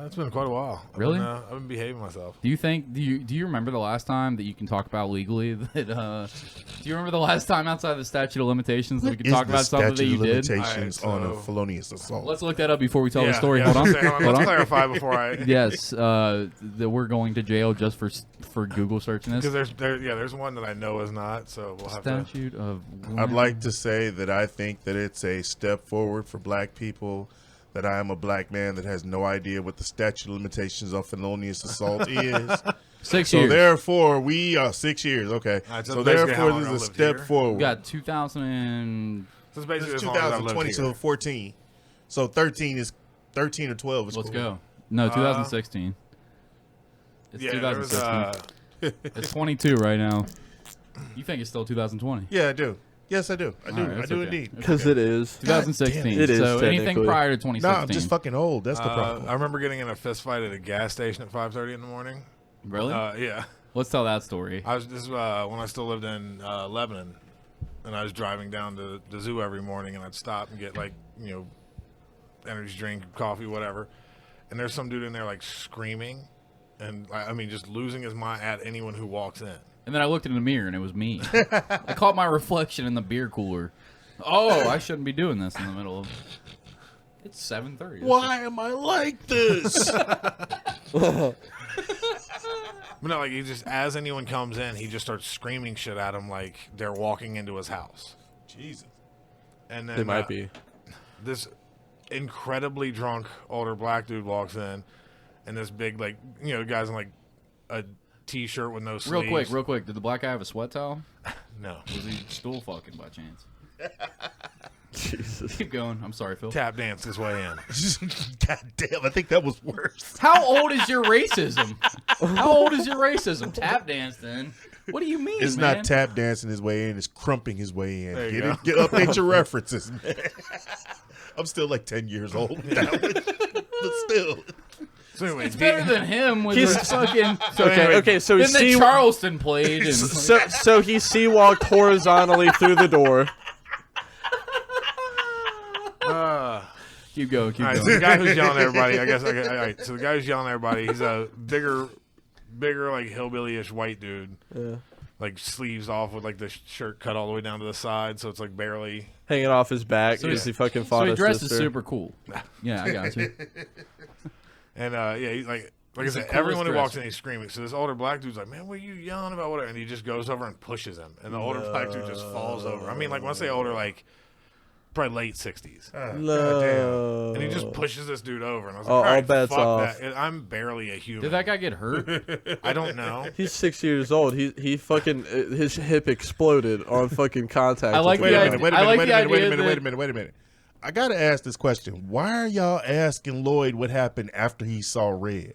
It's been quite a while. Really? I've been behaving myself. Do you remember the last time that you can talk about legally that do you remember the last time outside of the statute of limitations that we could talk about something that you did? Limitations on a felonious assault. Let's look that up before we tell the story. Yeah, Hold on. Let's clarify before I. Yes, that we're going to jail just for Google searching this. Because there's one that I know is not, so we'll have Statute of. I'd like to say that I think that it's a step forward for black people. That I am a black man that has no idea what the statute of limitations on felonious assault is. 6 So years. therefore, we are 6 years. Okay. All right, so basically how therefore, long there's I a lived step here. forward. We got 2000. So it's basically It's as long as I've lived 2020 here. to 14. So 13 or 12 is Let's cool. go. No, 2016. It's Yeah, 2016. It's 22 right now. You think it's still 2020? Yeah, I do. Yes, I do. I do. All right, I that's do okay. indeed. Because it is. 2016. It is So anything technically. prior to 2016. No, I'm just fucking old. That's the problem. I remember getting in a fist fight at a gas station at 5:30 in the morning. Really? Yeah. Let's tell that story. This is when I still lived in Lebanon, and I was driving down to the zoo every morning, and I'd stop and get energy drink, coffee, whatever. And there's some dude in there screaming, and I mean just losing his mind at anyone who walks in. And then I looked in the mirror and it was me. I caught my reflection in the beer cooler. Oh, I shouldn't be doing this in the middle of. It's 7:30. Why am I like this? But no, he just, as anyone comes in, he just starts screaming shit at him like they're walking into his house. Jesus. And then They might be. This incredibly drunk older black dude walks in, and this big guys in a t-shirt with no sleeves. Real quick. Did the black guy have a sweat towel? No. Was he stool fucking by chance? Jesus. Keep going. I'm sorry, Phil. Tap dance his way in. God damn, I think that was worse. How old is your racism? How old is your racism? Tap dance, then. What do you mean, It's man? not tap dancing his way in, it's crumping his way in. There you Get go. update your references, man. I'm still 10 years old now, but still. So anyway, It's better than him with He's- his fucking. Okay, so he Then the Charleston played. And, so he sea-walked horizontally through the door. keep going. all right, so the guy who's yelling at everybody, I guess. All right, so the guy who's yelling at everybody, he's a bigger, hillbilly-ish white dude. Yeah. Sleeves off with the shirt cut all the way down to the side, so it's barely. Hanging off his back So because he- he fucking So fought he his dresses sister. super cool. Yeah, I got you. And he's like I He's the said, everyone who coolest walks in, he's screaming. So this older black dude's like, "Man, what are you yelling about?" Whatever, and he just goes over and pushes him, and the older black dude just falls over. I mean, when I say older, probably late 60s, No. and he just pushes this dude over, and I was like, Oh, "All right, all bets fuck off." that. I'm barely a human." Did that guy get hurt? I don't know. He's 6 years old. He fucking his hip exploded on fucking contact. I like with Wait the a idea- minute, I like the wait a idea minute, wait a minute. I got to ask this question. Why are y'all asking Lloyd what happened after he saw red?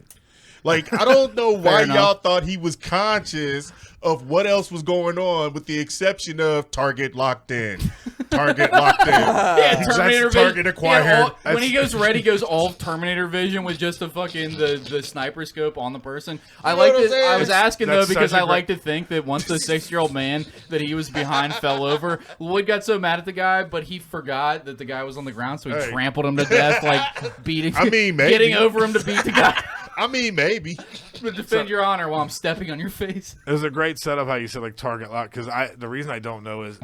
I don't know why enough. y'all thought he was conscious of what else was going on, with the exception of target locked in. Target locked in. Yeah, Terminator vision. Target acquired. Yeah, when he goes red, he goes all Terminator vision with just the fucking the sniper scope on the person. I know like what I'm to. saying? I was asking though That's because such a I like to think that once the 6-year-old man that he was behind fell over, Lloyd got so mad at the guy, but he forgot that the guy was on the ground, so he Hey. trampled him to death, beating. I mean, maybe. getting over him to beat the guy. I mean, maybe. But defend your honor while I'm stepping on your face. It was a great setup how you said target lock, because the reason I don't know is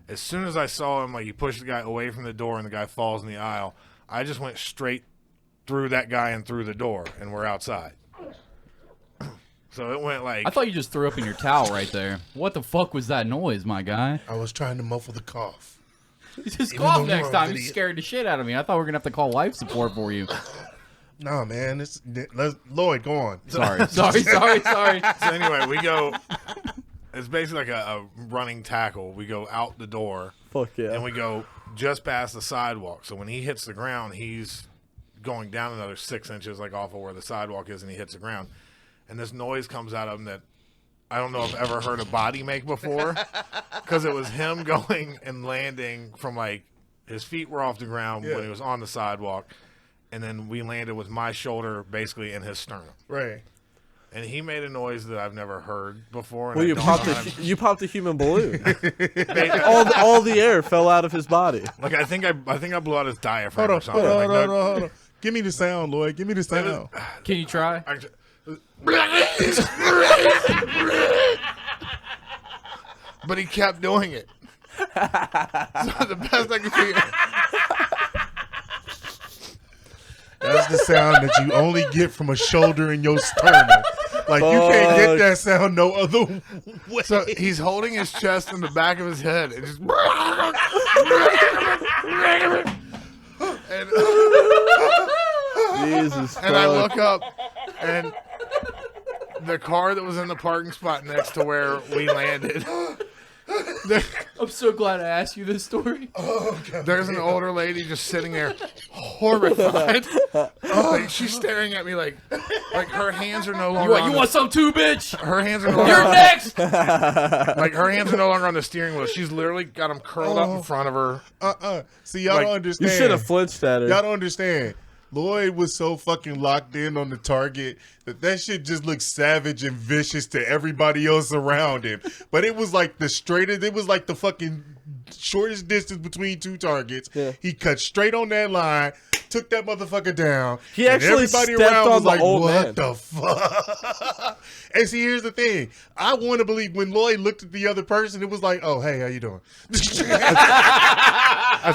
as soon as I saw him he pushed the guy away from the door and the guy falls in the aisle, I just went straight through that guy and through the door, and we're outside. So it went I thought you just threw up in your towel right there. What the fuck was that noise, my guy? I was trying to muffle the cough. Just Even cough though next you're time. an You idiot. scared the shit out of me. I thought we were gonna have to call life support for you. No, man. Lloyd, go on. Sorry. So anyway, we go. It's basically a running tackle. We go out the door, Fuck yeah. and we go just past the sidewalk. So when he hits the ground, he's going down another 6 inches, off of where the sidewalk is, and he hits the ground. And this noise comes out of him that I don't know if I've ever heard a body make before, because it was him going and landing from his feet were off the ground when he was on the sidewalk, and then we landed with my shoulder basically in his sternum. Right. And he made a noise that I've never heard before. And Well, I you don't popped know how to- you popped a human balloon. all the air fell out of his body. I think I blew out his diaphragm Hold or on, something. hold on. Give me the sound, Lloyd. Give me the sound. Can you try? But he kept doing it. So the best I could figure. That's the sound that you only get from a shoulder in your sternum. Like, you can't get that sound no other way. So he's holding his chest in the back of his head and just. Jesus. And I look up, and the car that was in the parking spot next to where we landed. I'm so glad I asked you this story. There's an older lady just sitting there, horrified. Like, she's staring at me like her hands are no longer. You want some too, bitch? Her hands are no longer. You're next. Like, her hands are no longer on the steering wheel. She's literally got them curled up in front of her. See, y'all Like, don't understand. You should have flinched at her. Y'all don't understand. Lloyd was so fucking locked in on the target that shit just looked savage and vicious to everybody else around him. But it was like the straightest, it was like the fucking shortest distance between two targets. Yeah. He cut straight on that line, took that motherfucker down. He and actually everybody stepped around on was the like, old what man. the fuck? And see, here's the thing. I want to believe when Lloyd looked at the other person, it was like, oh, hey, how you doing? That's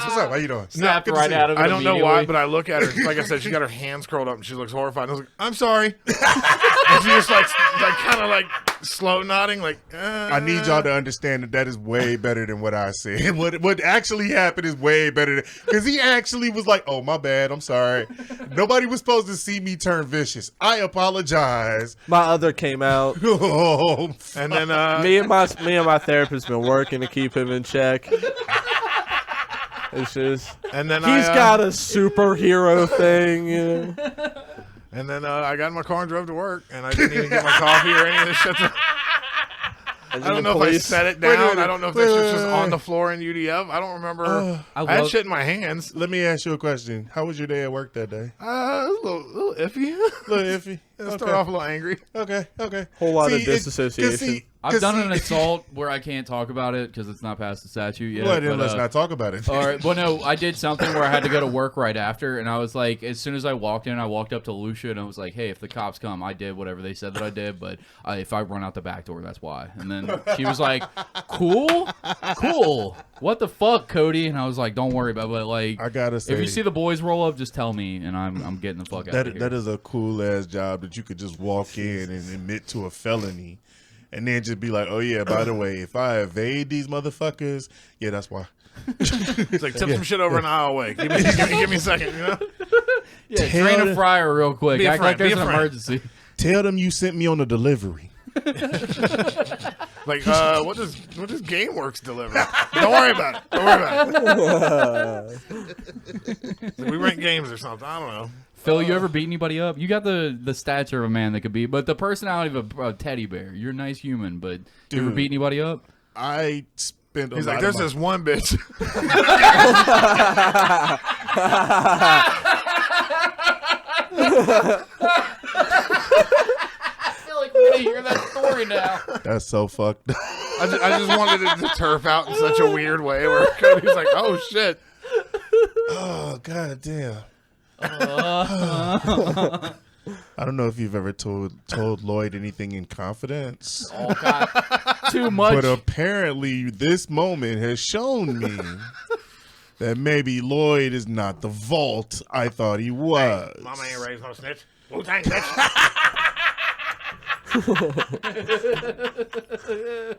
what's up. How you doing? Snapped Good to right see out you. of it. I don't know why, immediately. but I look at her. Like I said, she got her hands curled up and she looks horrified. And I was like, I'm sorry. And she just like kind of like slow nodding, like. I need y'all to understand that is way better than what I said. What actually happened is way better because he actually was like, "Oh, my bad. I'm sorry. Nobody was supposed to see me turn vicious. I apologize." My other came out. Oh, And then me and my therapist been working to keep him in check. It's just and then he's got a superhero thing, you know. And then I got in my car and drove to work, and I didn't even get my coffee or any of this shit. I don't know if I set it down. Wait a minute. I don't know if this shit's just on the floor in UDF. I don't remember. I had shit in my hands. let me ask you a question. How was your day at work that day? It was a little iffy. A little iffy. Start off a little angry. Okay. Whole lot of See, disassociation. I've done an assault where I can't talk about it because it's not past the statute yet. Well, then but, let's not talk about it. All right. Well, no, I did something where I had to go to work right after, and I was like, as soon as I walked in, I walked up to Lucia, and I was like, hey, if the cops come, I did whatever they said that I did, but if I run out the back door, that's why. And then she was like, cool. What the fuck, Cody? And I was like, don't worry about it. But, like, I gotta say, if you see the boys roll up, just tell me, and I'm getting the fuck out of here. that is a cool ass job that you could just walk in and admit to a felony. And then just be like, oh, yeah, by the way, if I evade these motherfuckers, yeah, that's why. It's like, tip some shit over an aisle away. Give me a second, you know? Yeah, drain a fryer real quick. Be a Act friend, like there's be a an friend. emergency. Tell them you sent me on a delivery. Like, what does GameWorks deliver? Don't worry about it. Like, we rent games or something. I don't know. Phil, you ever beat anybody up? You got the stature of a man that could beat, but the personality of a teddy bear. You're a nice human, but you ever Dude. beat anybody up? I spent a He's lot like, of there's my... this one bitch. I feel like we're gonna hear that story now. That's so fucked up. I just wanted it to turf out in such a weird way where Cody's like, oh, shit. Oh, god damn. I don't know if you've ever told Lloyd anything in confidence, Oh God, too much. but apparently this moment has shown me that maybe Lloyd is not the vault I thought he was. Mama ain't raised no snitch. Wu-Tang bitch.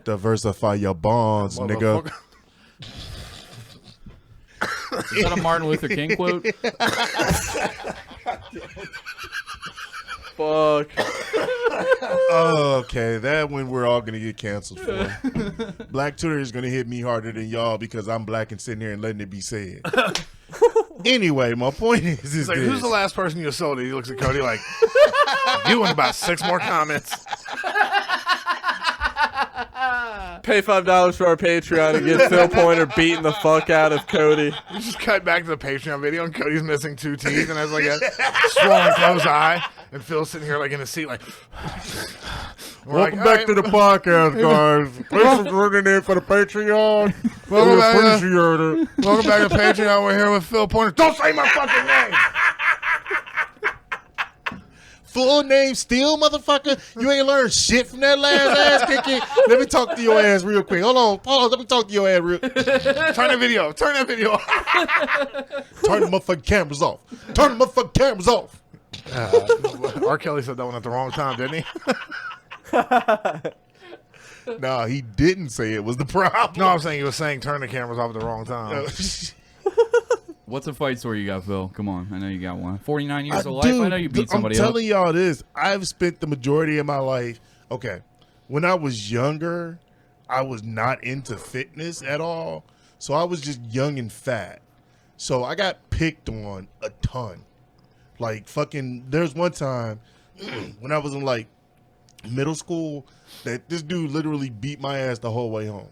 Diversify your bonds, nigga. Motherfucker. Is that a Martin Luther King quote? Fuck. Oh, okay, that one we're all gonna get canceled for. Black Twitter is gonna hit me harder than y'all because I'm black and sitting here and letting it be said. Anyway, my point is He's like, this. who's the last person you assaulted? He looks at Cody like, you and about 6 more comments. Pay $5 for our Patreon and get Phil Pointer beating the fuck out of Cody. We just cut back to the Patreon video, and Cody's missing 2 teeth and has like a swollen closed eye, and Phil's sitting here like in a seat, like. Welcome back to the podcast, guys. Thanks for running in for the Patreon. Welcome We back, appreciate it. Welcome back to Patreon. We're here with Phil Pointer. Don't say my fucking name. full name still, motherfucker? You ain't learned shit from that last ass kicking. Let me talk to your ass real quick. Hold on, pause. Let me talk to your ass real quick. Turn that video off. Turn the motherfucking cameras off. Turn the motherfucking cameras off. R. Kelly said that one at the wrong time, didn't he? Nah, he didn't say it was the problem. No, I'm saying he was saying turn the cameras off at the wrong time. What's a fight story you got, Phil? Come on, I know you got one. 49 years of life. Dude, I know you beat somebody I'm up. telling y'all this. I've spent the majority of my life. Okay, when I was younger, I was not into fitness at all. So I was just young and fat. So I got picked on a ton. Like fucking, there's one time when I was in like middle school that this dude literally beat my ass the whole way home.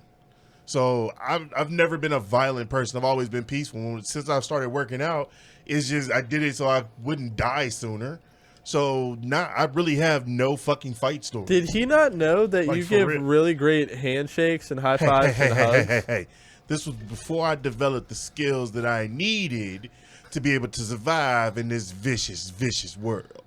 So I've never been a violent person. I've always been peaceful. Since I started working out, it's just I did it so I wouldn't die sooner. So now I really have no fucking fight story. Did he not know that Like, you for give real. really great handshakes and high fives and hugs? Hey. This was before I developed the skills that I needed to be able to survive in this vicious, vicious world.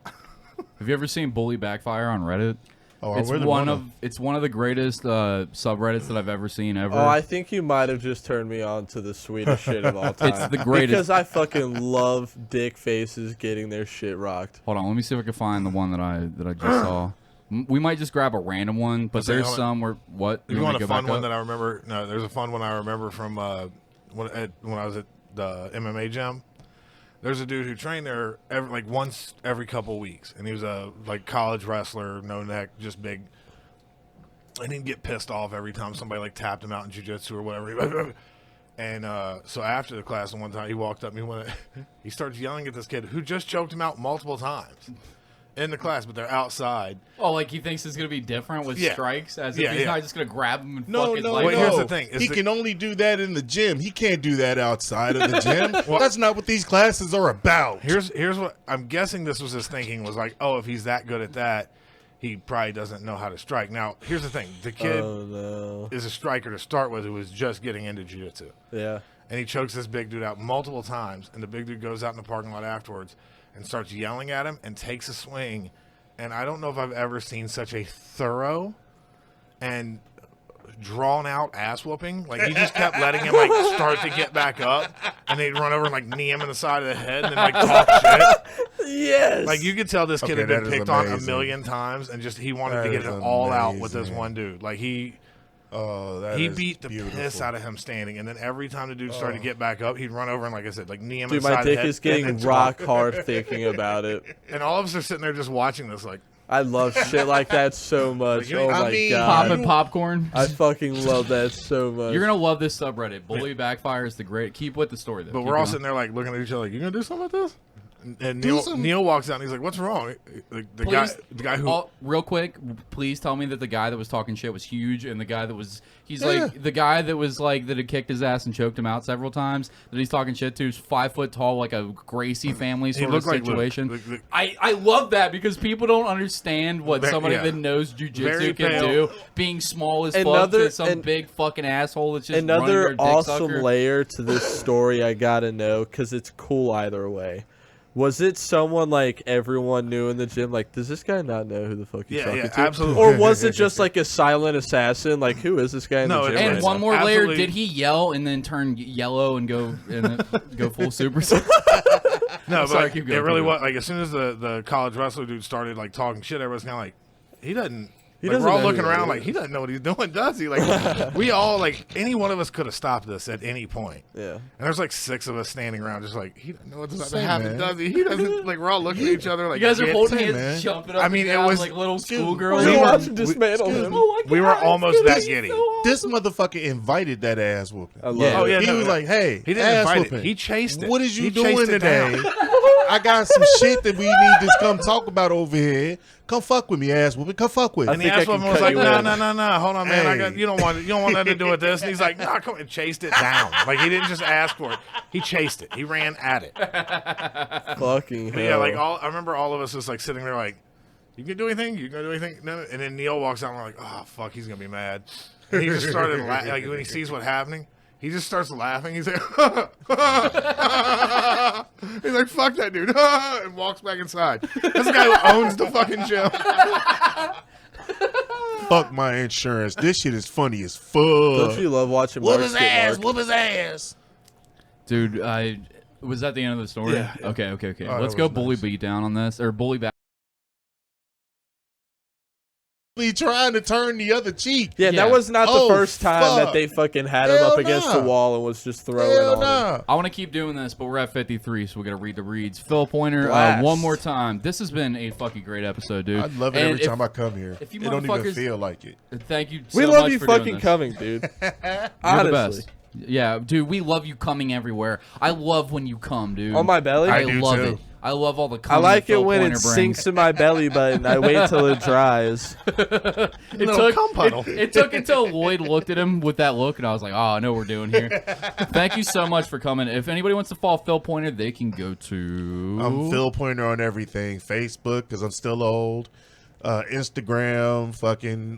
Have you ever seen Bully Backfire on Reddit? Oh, It's one of the greatest subreddits that I've ever seen ever. Oh, I think you might have just turned me on to the sweetest shit of all time. It's the greatest. Because I fucking love dick faces getting their shit rocked. Hold on, let me see if I can find the one that I just saw. We might just grab a random one, but there's some where what? You want a fun one up? that I remember? No, there's a fun one I remember from when I was at the MMA gym. There's a dude who trained there once every couple weeks, and he was a college wrestler, no neck, just big. And he'd get pissed off every time somebody tapped him out in jiu-jitsu or whatever. And so after the class, and one time he walked up and he starts yelling at this kid who just choked him out multiple times in the class, but they're outside. Oh, like he thinks it's gonna be different with strikes, as if he's not just gonna grab him and fuck his No. life. Here's the thing: he can only do that in the gym. He can't do that outside of the gym. That's not what these classes are about. Here's what I'm guessing. This was his thinking was like, oh, if he's that good at that, he probably doesn't know how to strike. Now, here's the thing: the kid is a striker to start with, who was just getting into jiu-jitsu. Yeah. And he chokes this big dude out multiple times, and the big dude goes out in the parking lot afterwards and starts yelling at him and takes a swing. And I don't know if I've ever seen such a thorough and drawn out ass whooping. Like, he just kept letting him start to get back up, and they'd run over and knee him in the side of the head and then talk shit. Yes. Like, you could tell this kid Okay, had been that is picked on a amazing. million times, and just he wanted That to get is it all out with this amazing. one dude. Like, he beat the piss out of him standing, and then every time the dude started to get back up, he'd run over and, like I said, knee him in Dude, the side my of the dick head. is and getting then rock talk. hard thinking about it. And all of us are sitting there just watching this, I love shit like that so much. Oh I my mean, god. Popping popcorn. I fucking love that so much. You're gonna love this subreddit. Bully Backfire is the great. Keep with the story though. but Keep we're all going. sitting there looking at each other you gonna do something with this? And Do something. Neil walks out and he's like, what's wrong? The guy who real quick, please tell me that the guy that was talking shit was huge, and the guy that was the guy that was that had kicked his ass and choked him out several times that he's talking shit to is 5 foot tall, like a Gracie family sort of looked like Luke. situation. Luke. I love that because people don't understand what somebody that knows Very jujitsu can pale. do. Being small as fuck Another- to some big fucking asshole that's just Another running their dick awesome sucker. layer to this story I gotta know, because it's cool either way. Was it someone everyone knew in the gym? Does this guy not know who the fuck he's talking to? absolutely. Or was it just a silent assassin? Who is this guy in No, the gym? it And right one now? more layer, Absolutely. did he yell and then turn yellow and go full Super Saiyan? No, Sorry, but keep going, it really keep was as soon as the college wrestler dude started talking shit, everyone's kind of he doesn't. He We're doesn't all know looking who around he is. he doesn't know what he's doing, does he? We all any one of us could have stopped this at any point. Yeah. And there's 6 of us standing around, just he doesn't know what's about to Same, happen, man. does he? He doesn't. We're all looking at each other You guys are "Get holding it." hands, man. jumping up I mean, and it down was- like little Excuse- schoolgirls. We were- watched him dismantle him. Oh my We were God, almost it's that gonna be giddy. so awesome. This motherfucker invited that ass whooping. I love Yeah. it. Oh yeah, He no, was no. like, hey, He didn't ass invite it. whooping. He chased it. What is you He chased doing it today? down. I got some shit that we need to come talk about over here. Come fuck with me, ass whooping. Come fuck with I me. And the think I ass can woman was cut like, you no, in. no, hold on, man. Hey. You don't want nothing to do with this. And he's like, no, come and chased it down. He didn't just ask for it. He chased it. He ran at it. Fucking But hell. yeah, I remember all of us just sitting there you can do anything? You can do anything? No. And then Neil walks out and we're like, oh fuck, he's gonna be mad. And he just started when he sees what's happening, he just starts laughing. He's like, He's like, fuck that dude. And walks back inside. That's the guy who owns the fucking gym. Fuck my insurance. This shit is funny as fuck. Don't you love watching Whoop Mark his get ass. marked? Whoop his ass. Dude, was that the end of the story? Yeah. Okay. Oh, Let's that go was bully nice. beat down on this, or bully back. He trying to turn the other cheek. Yeah, Yeah. that was not Oh, the first time that fuck. they fucking had him Hell up against nah. the wall and was just throwing Hell on him. nah. I want to keep doing this, but we're at 53, so we got to read the reads. Phil Pointer, Blast. one more time. This has been a fucking great episode, dude. I love it And every time I come here. if you It don't even motherfuckers- feel like it. Thank you so We much love you for doing fucking this. coming, dude. You're the Honestly. best. Yeah, dude, we love you coming everywhere. I love when you come, dude. On my belly? I I do love too. it. I love all the I coming like that it Phil when Pointer it brings. sinks in my belly button. I wait till it dries. Little cum puddle. It took until Lloyd looked at him with that look, and I was like, oh, I know what we're doing here. Thank you so much for coming. If anybody wants to follow Phil Pointer, they can go to... I'm Phil Pointer on everything. Facebook, because I'm still old. Instagram, fucking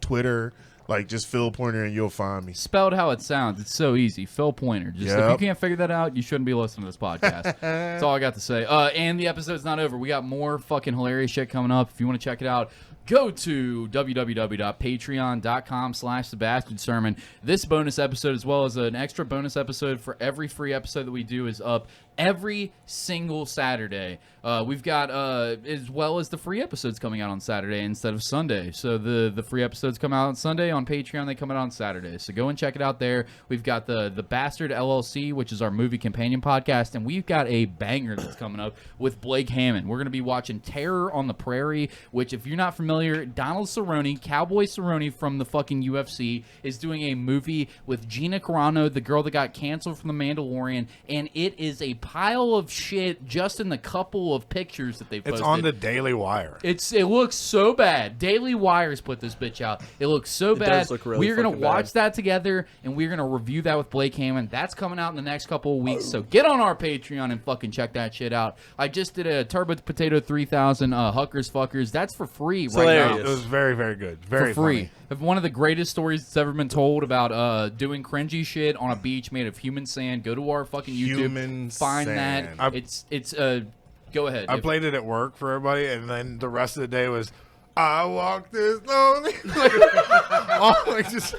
Twitter. Like, just Phil Pointer and you'll find me. Spelled how it sounds. It's so easy. Phil Pointer. Just if you Yep. can't figure that out, you shouldn't be listening to this podcast. That's all I got to say. And the episode's not over. We got more fucking hilarious shit coming up. If you want to check it out, go to www.patreon.com/thebastardsermon. This bonus episode, as well as an extra bonus episode for every free episode that we do, is up every single Saturday. We've got as well as the free episodes coming out on Saturday instead of Sunday. So the free episodes come out on Sunday. On Patreon, they come out on Saturday. So go and check it out there. We've got the Bastard LLC, which is our movie companion podcast, and we've got a banger that's coming up with Blake Hammond. We're going to be watching Terror on the Prairie, which, if you're not familiar, Donald Cerrone, Cowboy Cerrone from the fucking UFC, is doing a movie with Gina Carano, the girl that got canceled from The Mandalorian, and it is a pile of shit just in the couple of pictures that they posted. It's on the Daily Wire. It looks so bad. Daily Wire's put this bitch out. It looks so bad. does look really We're gonna fucking watch bad. that together, and we're gonna review that with Blake Hammond. That's coming out in the next couple of weeks. So get on our Patreon and fucking check that shit out. I just did a Turbo Potato 3000 Huckers Fuckers. That's for free right hilarious. now. It was very, very good. Very For free. funny. Of one of the greatest stories that's ever been told about doing cringy shit on a beach made of human sand. Go to our fucking YouTube. Human find sand. that. It's go ahead. I played it at work for everybody, and then the rest of the day was, I walk this lonely. Just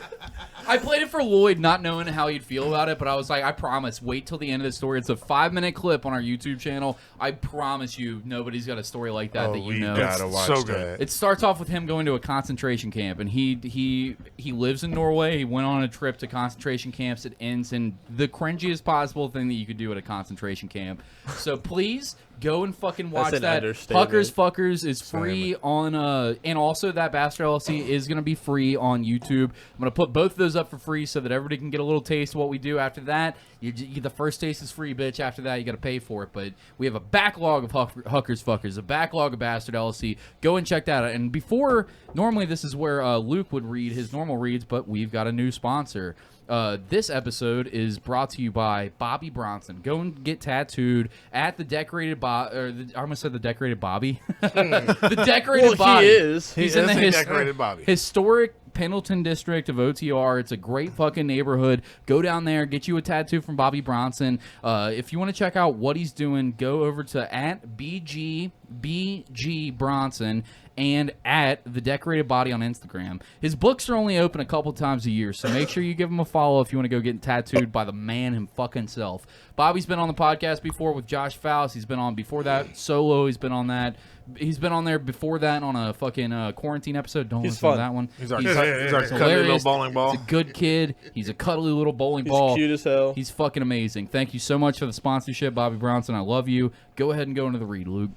I played it for Lloyd, not knowing how he'd feel about it, but I was like, I promise, wait till the end of the story. It's a 5-minute clip on our YouTube channel. I promise you, nobody's got a story like that that you we know. gotta watch so that. good. It starts off with him going to a concentration camp, and he lives in Norway. He went on a trip to concentration camps. It ends in the cringiest possible thing that you could do at a concentration camp. So please go and fucking watch That's an that. understatement. Huckers Fuckers is free on and also that Bastard LLC is gonna be free on YouTube. I'm gonna put both of those up for free so that everybody can get a little taste of what we do. After that, the first taste is free, bitch. After that, you got to pay for it. But we have a backlog of Huckers Fuckers, a backlog of Bastard LLC. Go and check that out. And before, normally this is where Luke would read his normal reads, but we've got a new sponsor. This episode is brought to you by Bobby Bronson. Go and get tattooed at the Decorated I'm gonna say the Decorated Bobby. The Decorated Well, Bobby. he is. He's He in is the a Decorated Bobby. historic Pendleton district of OTR. It's a great fucking neighborhood. Go down there, get you a tattoo from Bobby Bronson. If you want to check out what he's doing, go over to at BG Bronson and at The Decorated Body on Instagram. His books are only open a couple times a year, so make sure you give him a follow if you want to go get tattooed by the man himself. Bobby's been on the podcast before with Josh Faust. He's been on before that solo. He's been on that. He's been on there before that on a fucking quarantine episode. Don't He's listen fun. to that one. He's our hilarious. cuddly little bowling ball. He's a good kid. He's a cuddly little bowling He's ball. cute as hell. He's fucking amazing. Thank you so much for the sponsorship, Bobby Bronson. I love you. Go ahead and go into the read, Luke.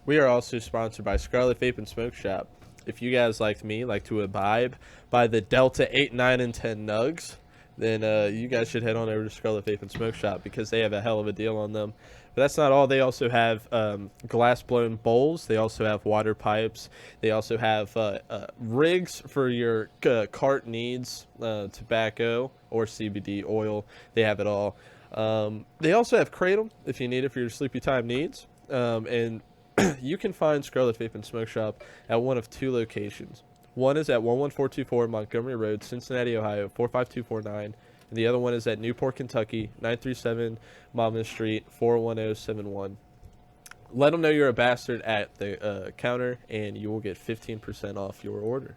We are also sponsored by Scarlet Vape and Smoke Shop. If you guys like me, like to imbibe by the Delta 8, 9, and 10 nugs, then you guys should head on over to Scarlet Vape and Smoke Shop because they have a hell of a deal on them. But that's not all. They also have glass-blown bowls. They also have water pipes. They also have rigs for your cart needs, tobacco or CBD oil. They have it all. They also have Kratom if you need it for your sleepy time needs. And you can find Scarlet Vape and Smoke Shop at one of two locations. One is at 11424 Montgomery Road, Cincinnati, Ohio, 45249. And the other one is at Newport, Kentucky, 937 Monmouth Street, 41071. Let them know you're a bastard at the counter, and you will get 15% off your order.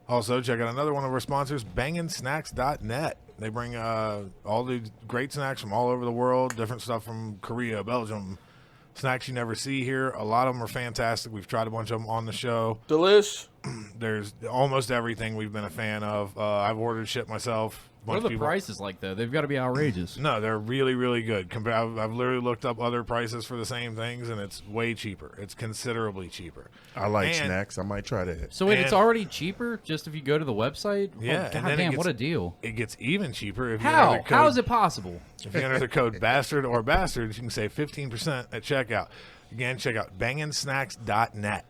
Also, check out another one of our sponsors, banginsnacks.net. They bring all the great snacks from all over the world, different stuff from Korea, Belgium, snacks you never see here. A lot of them are fantastic. We've tried a bunch of them on the show. Delish. There's almost everything we've been a fan of. I've ordered shit myself. What are the prices like, though? They've got to be outrageous. No, they're really, really good. I've literally looked up other prices for the same things, and it's way cheaper. It's considerably cheaper. I like snacks. I might try that. So wait, it's already cheaper just if you go to the website? Yeah. Oh, goddamn, what a deal. It gets even cheaper if you How? enter the code, How is it possible? If you enter the code BASTARD or BASTARDS, you can save 15% at checkout. Again, check out banginsnacks.net.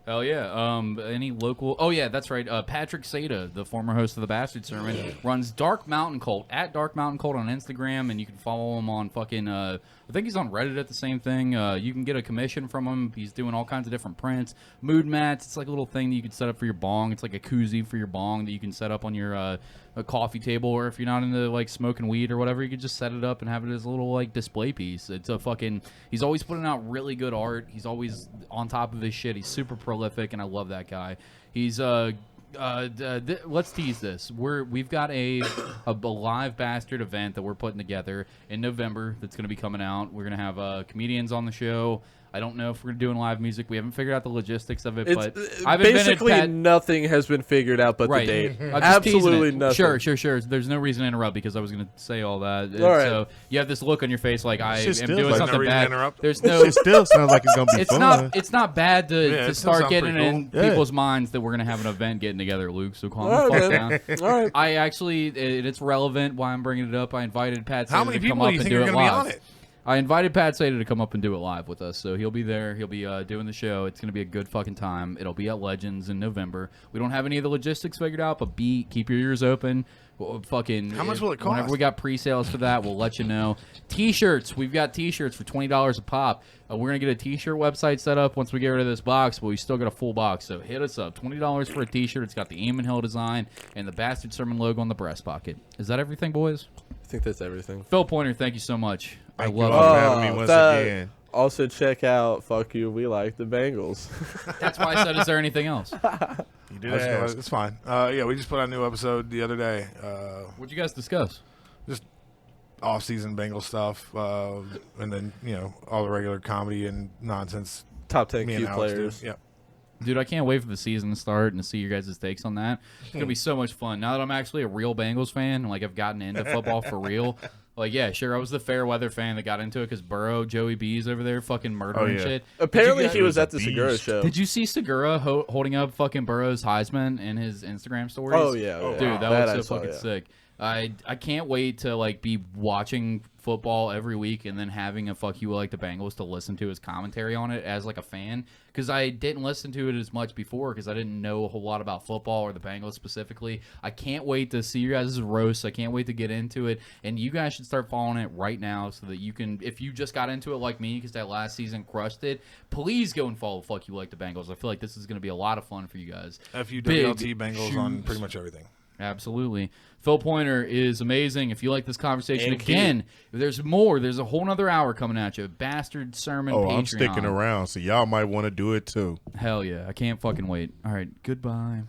Hell yeah. Any local... Oh, yeah, that's right. Patrick Sada, the former host of the Bastard Sermon, runs Dark Mountain Cult, at Dark Mountain Cult on Instagram, and you can follow him on fucking... I think he's on Reddit at the same thing. You can get a commission from him. He's doing all kinds of different prints. Mood mats. It's like a little thing that you can set up for your bong. It's like a koozie for your bong that you can set up on your a coffee table, or if you're not into like smoking weed or whatever, you could just set it up and have it as a little like display piece. It's a fucking... He's always putting out really good art. He's always on top of his shit. He's super prolific, and I love that guy. He's let's tease this. We've got a live Bastard event that we're putting together in November that's going to be coming out. We're going to have comedians on the show. I don't know if we're doing live music. We haven't figured out the logistics of it, but I've basically nothing has been figured out but the date. Absolutely nothing. Sure. There's no reason to interrupt because I was going to say all that. All right. So you have this look on your face like I am doing like something bad. There's It still sounds like it's going to be fun. It's not bad to start getting in people's minds that we're going to have an event getting together, Luke. So calm the fuck down. All right. I actually, it's relevant why I'm bringing it up. I invited Pat How Sater many to come people up do you and think do are it going to be live. on it? I invited Pat Sater to come up and do it live with us, so he'll be there. He'll be doing the show. It's going to be a good fucking time. It'll be at Legends in November. We don't have any of the logistics figured out, but keep your ears open. How much will it cost? Whenever we got pre-sales for that, we'll let you know. T-shirts. We've got T-shirts for $20 a pop. We're going to get a T-shirt website set up once we get rid of this box, but we still got a full box, so hit us up. $20 for a T-shirt. It's got the Eamon Hill design and the Bastard Sermon logo on the breast pocket. Is that everything, boys? I think that's everything. Phil Pointer, thank you so much. I Thank love you it. all for having me once again. Also, check out Fuck You, We Like The Bengals. That's why I said, is there anything else? You did ask. It's fine. Yeah, we just put out a new episode the other day. What'd you guys discuss? Just off-season Bengal stuff, and then all the regular comedy and nonsense. Top 10 me cute and Alex players. do. Yep. Dude, I can't wait for the season to start and to see your guys' takes on that. It's going to be so much fun. Now that I'm actually a real Bengals fan, like I've gotten into football for real. Like, yeah, sure, I was the fair weather fan that got into it because Burrow, Joey B's over there fucking murdering shit. Apparently he was at the Segura show. Did you see Segura holding up fucking Burrow's Heisman in his Instagram stories? Oh, yeah. Dude, that was so fucking sick. I can't wait to like be watching football every week and then having a Fuck You Like the Bengals to listen to his commentary on it as like a fan, because I didn't listen to it as much before because I didn't know a whole lot about football or the Bengals specifically. I can't wait to see you guys' roast. I can't wait to get into it, and you guys should start following it right now so that you can, if you just got into it like me because that last season crushed it, please go and follow Fuck You Like the Bengals. I feel like this is going to be a lot of fun for you guys. FUWLT Bengals on pretty much everything. Absolutely. Phil Pointer is amazing. If you like this conversation, and again, there's more. There's a whole nother hour coming at you. Bastard Sermon Patreon. I'm sticking around, so y'all might want to do it too. Hell yeah. I can't fucking wait. All right. Goodbye.